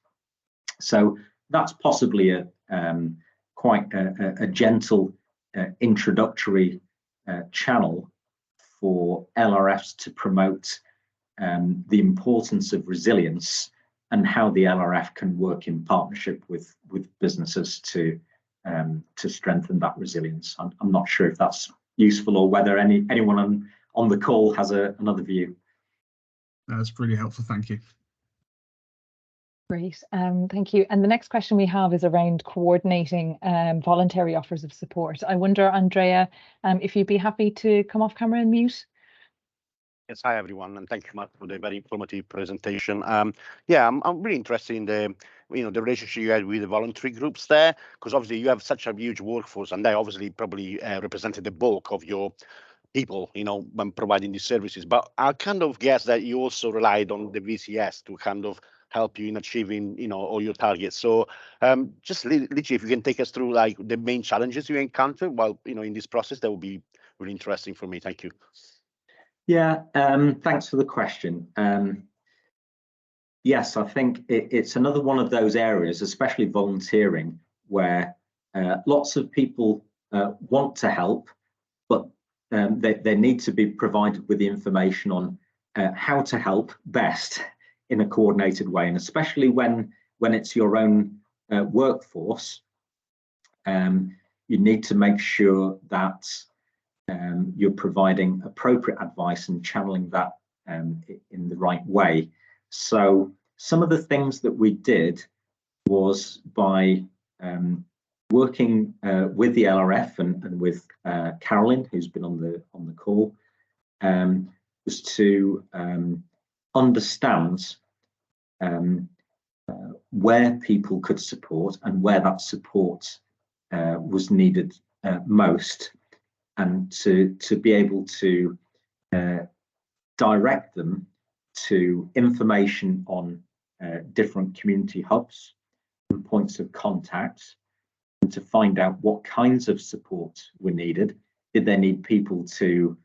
So that's possibly a quite a gentle introductory channel for LRFs to promote the importance of resilience and how the LRF can work in partnership with businesses to strengthen that resilience. I'm not sure if that's useful or whether anyone on the call has another view. That's really helpful. Thank you. Great, thank you. And the next question we have is around coordinating voluntary offers of support. I wonder, Andrea, if you'd be happy to come off camera and mute. Yes, hi everyone, and thank you much for the very informative presentation. Yeah, I'm really interested in the the relationship you had with the voluntary groups there, because obviously you have such a huge workforce, and they obviously probably represented the bulk of your people, when providing these services. But I kind of guess that you also relied on the VCS to kind of help you in achieving, all your targets. So just literally, if you can take us through like the main challenges you encountered while, in this process, that would be really interesting for me. Thank you. Yeah, thanks for the question. Yes, I think it's another one of those areas, especially volunteering, where lots of people want to help, but they need to be provided with the information on how to help best in a coordinated way, and especially when it's your own workforce, you need to make sure that you're providing appropriate advice and channeling that in the right way. So some of the things that we did was by working with the LRF and with Carolyn, who's been on the call, was to understand where people could support and where that support was needed most, and to be able to direct them to information on different community hubs and points of contact, and to find out what kinds of support were needed. Did they need people to,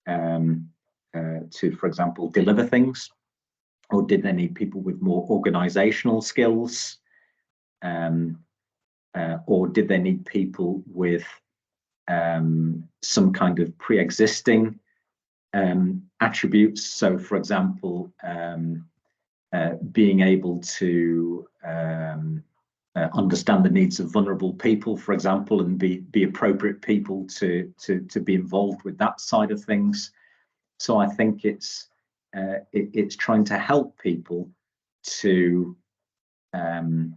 for example, deliver things, or did they need people with more organizational skills, or did they need people with some kind of pre-existing attributes? So, for example, being able to understand the needs of vulnerable people, for example, and be appropriate people to be involved with that side of things. So I think it's trying to help people to kind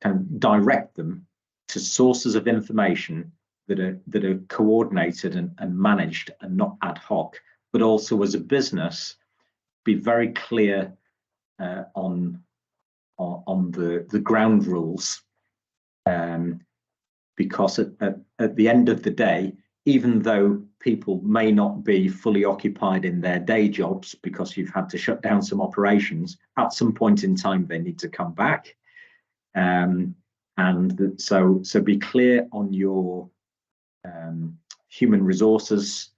of direct them to sources of information that are coordinated and managed and not ad hoc, but also as a business be very clear on the ground rules, because at the end of the day, even though people may not be fully occupied in their day jobs because you've had to shut down some operations, at some point in time they need to come back. And so be clear on your human resources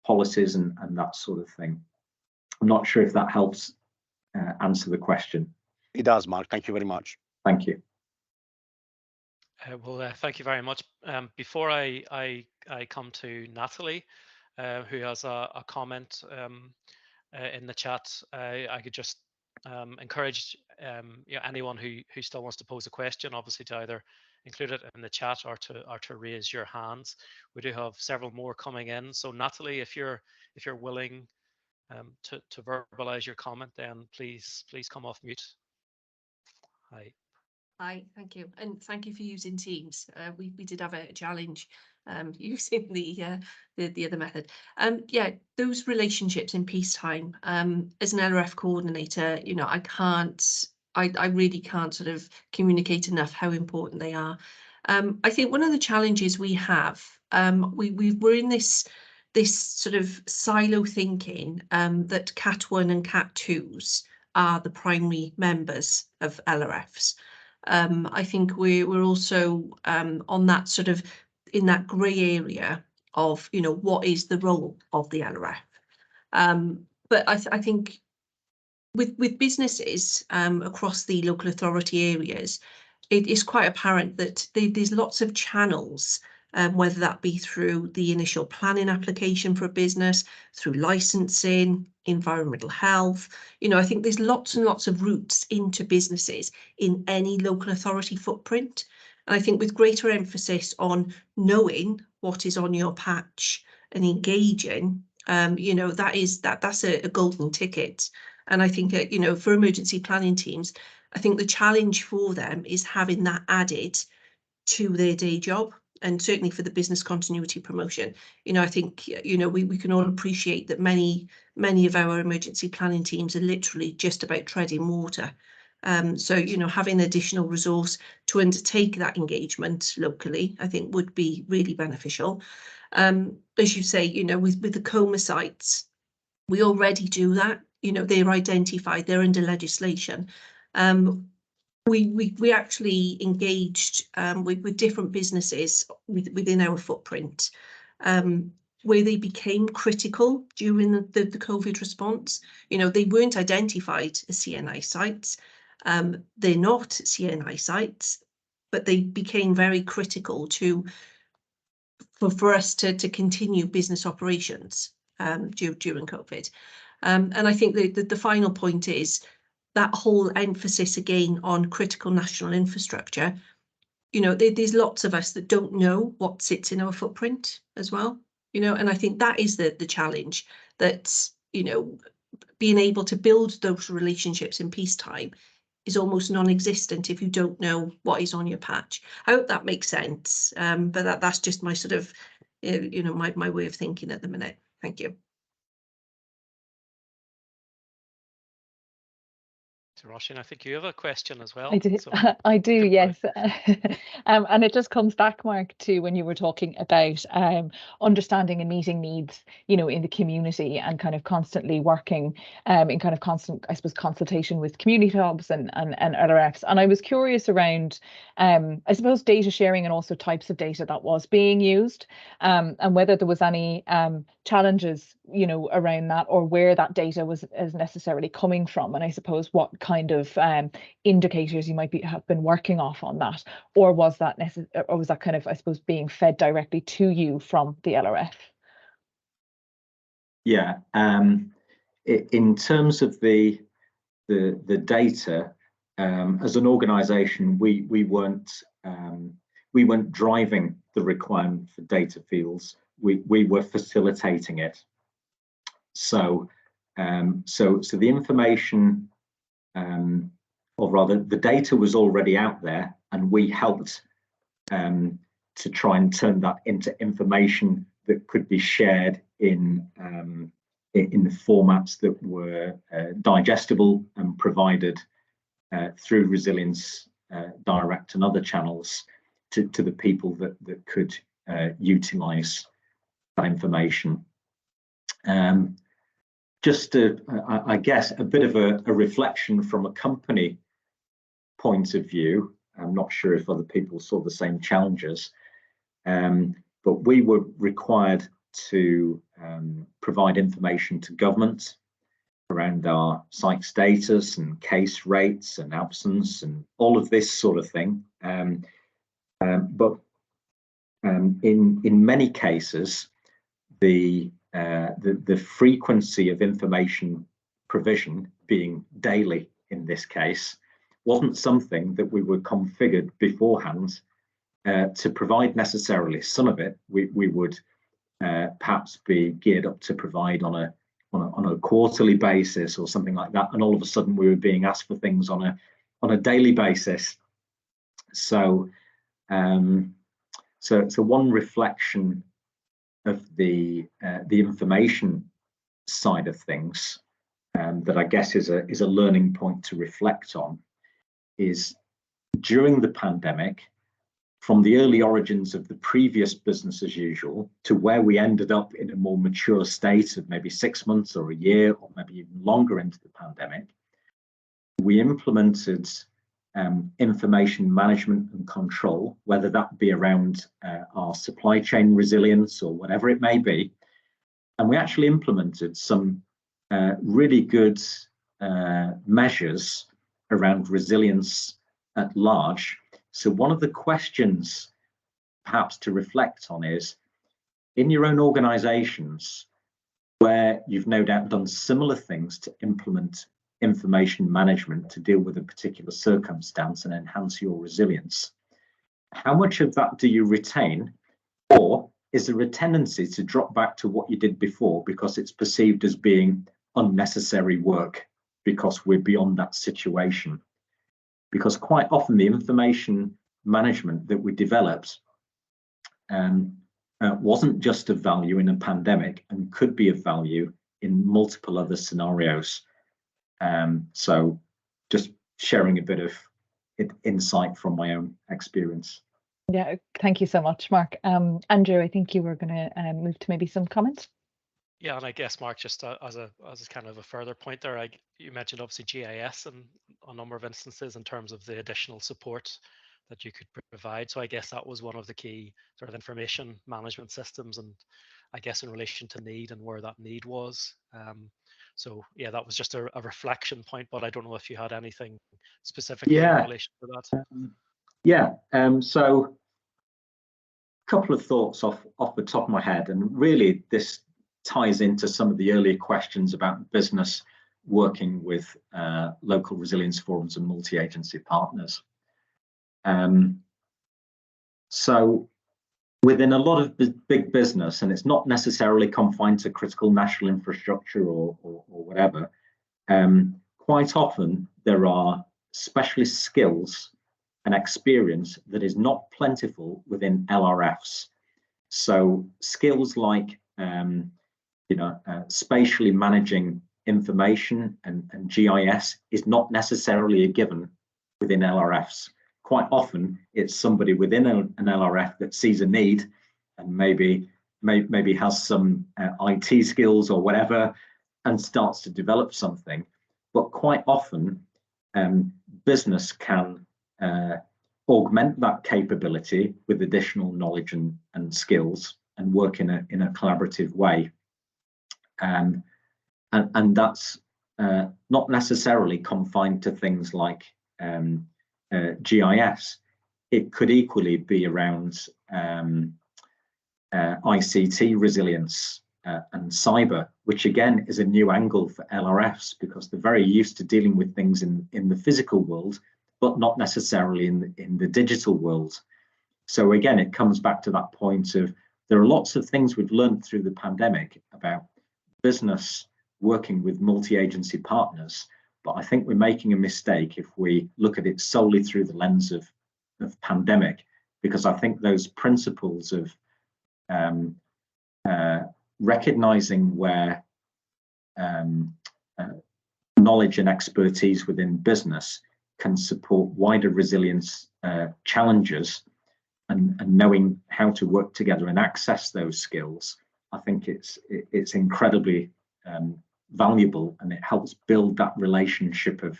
policies and that sort of thing. I'm not sure if that helps answer the question. It does, Mark. Thank you very much. Thank you. Well, thank you very much. Before I come to Natalie, who has a comment in the chat, I could just encourage anyone who still wants to pose a question, obviously, to either include it in the chat or to raise your hands. We do have several more coming in. So Natalie, if you're willing to verbalize your comment, then please come off mute. Hi. Hi, thank you, and thank you for using Teams. We did have a challenge using the other method. Yeah, those relationships in peacetime. As an LRF coordinator, I really can't sort of communicate enough how important they are. I think one of the challenges we have, we're in this sort of silo thinking that Cat 1 and Cat 2s are the primary members of LRFs. I think we're also on that sort of in that grey area of, you know, what is the role of the LRF. But I think with businesses across the local authority areas, it is quite apparent that there's lots of channels, whether that be through the initial planning application for a business, through licensing, environmental health. You know, I think there's lots and lots of routes into businesses in any local authority footprint. And I think with greater emphasis on knowing what is on your patch and engaging, you know, that's a golden ticket. And I think, you know, for emergency planning teams, I think the challenge for them is having that added to their day job, and certainly for the business continuity promotion. You know, I think, you know, we can all appreciate that many of our emergency planning teams are literally just about treading water. So, you know, having additional resource to undertake that engagement locally, I think would be really beneficial. As you say, you know, with the coma sites, we already do that. You know, they're identified, they're under legislation. We actually engaged with different businesses within our footprint, where they became critical during the COVID response. You know, they weren't identified as CNI sites. They're not CNI sites, but they became very critical for us to continue business operations during COVID. And I think the final point is that whole emphasis again on critical national infrastructure. You know, there's lots of us that don't know what sits in our footprint as well, you know, and I think that is the challenge, that, you know, being able to build those relationships in peacetime is almost non-existent if you don't know what is on your patch. I hope that makes sense, but that's just my sort of, you know, my way of thinking at the minute. Thank you. So Roisin, I think you have a question as well. I do, So I do, yes. And it just comes back, Mark, to when you were talking about understanding and meeting needs, you know, in the community, and kind of constantly working in kind of constant, I suppose, consultation with community hubs and LRFs. And I was curious around, I suppose, data sharing and also types of data that was being used, and whether there was any challenges, you know, around that, or where that data is necessarily coming from, and I suppose what kind of indicators you might have been working off on that, or was that kind of, I suppose, being fed directly to you from the LRF? Yeah, in terms of the data, as an organisation, we weren't driving the requirement for data fields. We were facilitating it. So the information, or rather the data, was already out there, and we helped to try and turn that into information that could be shared in the formats that were digestible and provided through Resilience Direct and other channels to the people that could utilise that information. Just I guess a bit of a reflection from a company point of view. I'm not sure if other people saw the same challenges, but we were required to provide information to government around our site status and case rates and absence and all of this sort of thing. But in many cases, the frequency of information provision, being daily in this case, wasn't something that we were configured beforehand to provide necessarily. Some of it we would perhaps be geared up to provide on a quarterly basis or something like that, and all of a sudden we were being asked for things on a daily basis. So one reflection of the information side of things that I guess is a learning point to reflect on is, during the pandemic, from the early origins of the previous business as usual to where we ended up in a more mature state of maybe 6 months or a year or maybe even longer into the pandemic, we implemented information management and control, whether that be around our supply chain resilience or whatever it may be. And we actually implemented some really good measures around resilience at large. So one of the questions perhaps to reflect on is, in your own organizations, where you've no doubt done similar things to implement information management to deal with a particular circumstance and enhance your resilience, how much of that do you retain? Or is there a tendency to drop back to what you did before because it's perceived as being unnecessary work because we're beyond that situation? Because quite often the information management that we developed wasn't just of value in a pandemic and could be of value in multiple other scenarios. So just sharing a bit of insight from my own experience. Yeah, thank you so much, Mark. Andrew, I think you were going to move to maybe some comments. Yeah, and I guess, Mark, just as a kind of a further point there, you mentioned obviously GIS and a number of instances in terms of the additional support that you could provide. So I guess that was one of the key sort of information management systems, and I guess in relation to need and where that need was. So yeah, that was just a reflection point, but I don't know if you had anything specifically in relation to that. So a couple of thoughts off the top of my head, and really this ties into some of the earlier questions about business working with local resilience forums and multi-agency partners. So within a lot of big business, and it's not necessarily confined to critical national infrastructure or whatever, quite often there are specialist skills and experience that is not plentiful within LRFs. So skills like spatially managing information and GIS is not necessarily a given within LRFs. Quite often, it's somebody within an LRF that sees a need and maybe has some IT skills or whatever and starts to develop something. But quite often, business can augment that capability with additional knowledge and skills and work in a collaborative way. And that's not necessarily confined to things like GIS. It could equally be around ICT resilience and cyber, which again is a new angle for LRFs because they're very used to dealing with things in the physical world, but not necessarily in the digital world. So again, it comes back to that point of there are lots of things we've learned through the pandemic about business working with multi-agency partners, but I think we're making a mistake if we look at it solely through the lens of pandemic, because I think those principles of recognizing where knowledge and expertise within business can support wider resilience challenges and knowing how to work together and access those skills, I think it's incredibly valuable, and it helps build that relationship of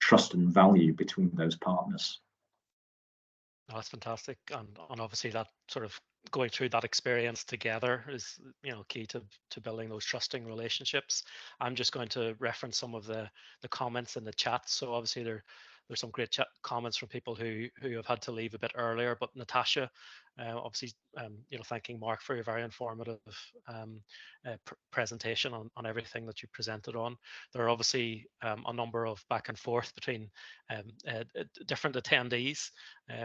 trust and value between those partners. Oh, that's fantastic, and obviously that sort of going through that experience together is key to building those trusting relationships. I'm just going to reference some of the comments in the chat. So obviously there's some great comments from people who have had to leave a bit earlier, but Natasha, obviously, thanking Mark for your very informative presentation on everything that you presented on. There are obviously a number of back and forth between different attendees.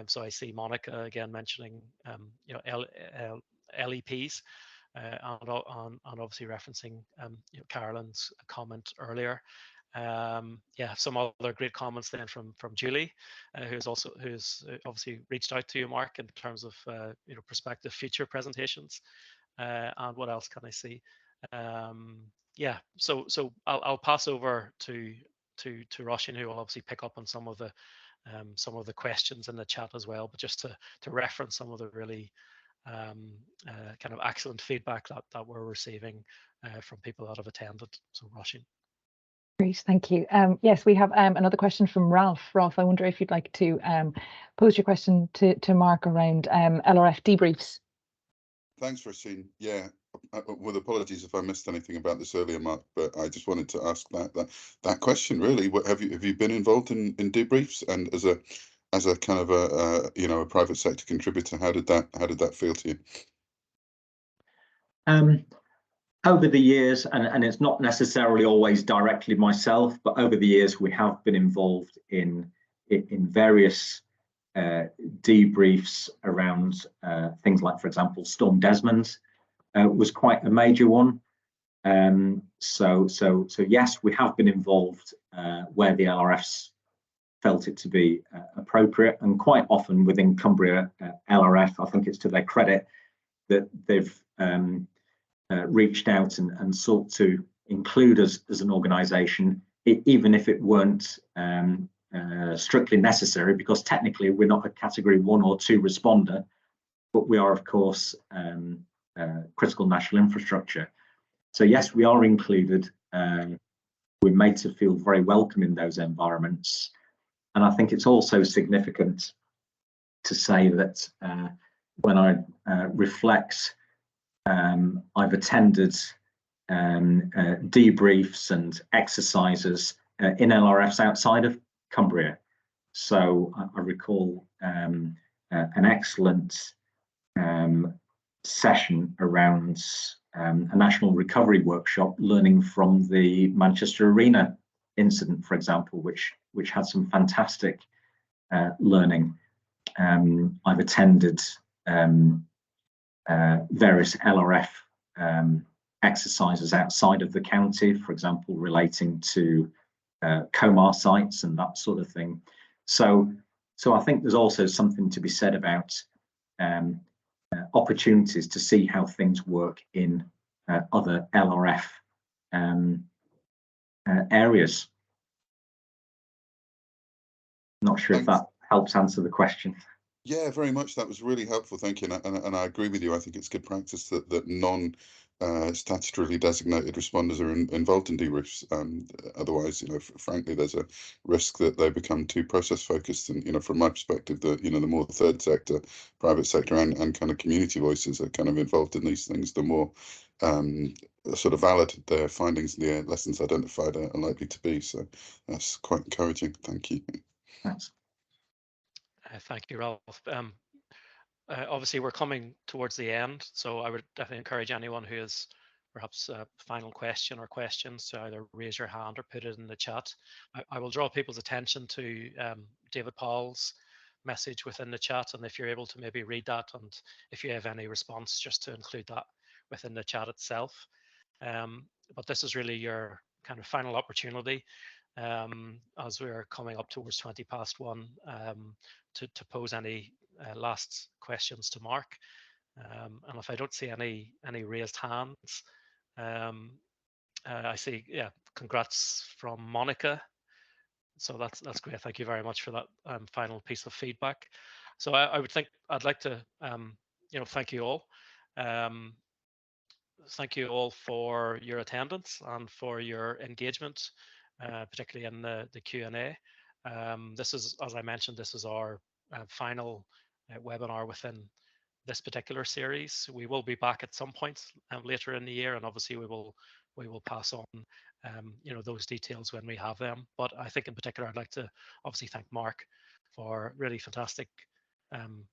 So I see Monica again mentioning, LEPs, and obviously referencing Carolyn's comment earlier. Some other great comments then from Julie, who's obviously reached out to you, Mark, in terms of prospective future presentations. And what else can I see? So I'll pass over to Roshan, who will obviously pick up on some of the some of the questions in the chat as well, but just to reference some of the really kind of excellent feedback that we're receiving from people that have attended. So, Roisin. Great, thank you. Yes, we have another question from Ralph. Ralph, I wonder if you'd like to pose your question to Mark around LRF debriefs. Thanks, Roisin. Yeah, with apologies if I missed anything about this earlier, Mark, but I just wanted to ask that question really. What have you been involved in debriefs, and as a kind of a private sector contributor, how did that feel to you? Over the years, and it's not necessarily always directly myself, but over the years we have been involved in various debriefs around things like, for example, Storm Desmond was quite a major one. So yes, we have been involved where the LRFs felt it to be appropriate, and quite often within Cumbria LRF, I think it's to their credit that they've reached out and sought to include us as an organisation, even if it weren't strictly necessary, because technically we're not a category 1 or 2 responder, but we are, of course, critical national infrastructure. So yes, we are included. We're made to feel very welcome in those environments. And I think it's also significant to say that when I reflect, I've attended debriefs and exercises in LRFs outside of Cumbria. So I recall an excellent session around a national recovery workshop, learning from the Manchester Arena incident, for example, which had some fantastic learning. I've attended various LRF exercises outside of the county, for example, relating to COMAR sites and that sort of thing. So I think there's also something to be said about opportunities to see how things work in other LRF areas. Not sure if that helps answer the question. Yeah, very much. That was really helpful. Thank you. And I agree with you. I think it's good practice that non-statutorily designated responders are involved in debriefs. Otherwise, frankly, there's a risk that they become too process focused. And, from my perspective, the more third sector, private sector and kind of community voices are kind of involved in these things, the more sort of valid their findings and the lessons identified are likely to be. So that's quite encouraging. Thank you. Thanks. Thank you, Ralph. Obviously, we're coming towards the end, so I would definitely encourage anyone who has perhaps a final question or questions to either raise your hand or put it in the chat. I will draw people's attention to David Paul's message within the chat, and if you're able to maybe read that, and if you have any response, just to include that within the chat itself. But this is really your kind of final opportunity as we're coming up towards 1:20 to pose any last questions to Mark. And if I don't see any raised hands, I see, yeah, congrats from Monica. So that's great. Thank you very much for that final piece of feedback. So I'd like to thank you all. Thank you all for your attendance and for your engagement, particularly in the Q&A. This is, as I mentioned, this is our final webinar within this particular series. We will be back at some point later in the year, and obviously we will pass on those details when we have them. But I think in particular, I'd like to obviously thank Mark for really fantastic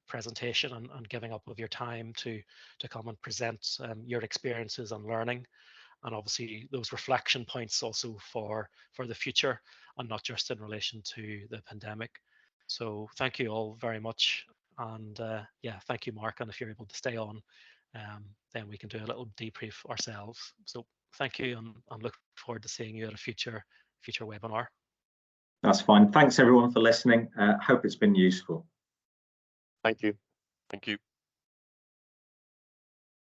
presentation and giving up of your time to come and present your experiences and learning, and obviously those reflection points also for the future, and not just in relation to the pandemic. So thank you all very much, and yeah, thank you, Mark. And if you're able to stay on, then we can do a little debrief ourselves. So thank you, and look forward to seeing you at a future webinar. That's fine. Thanks everyone for listening. Hope it's been useful. Thank you. Thank you.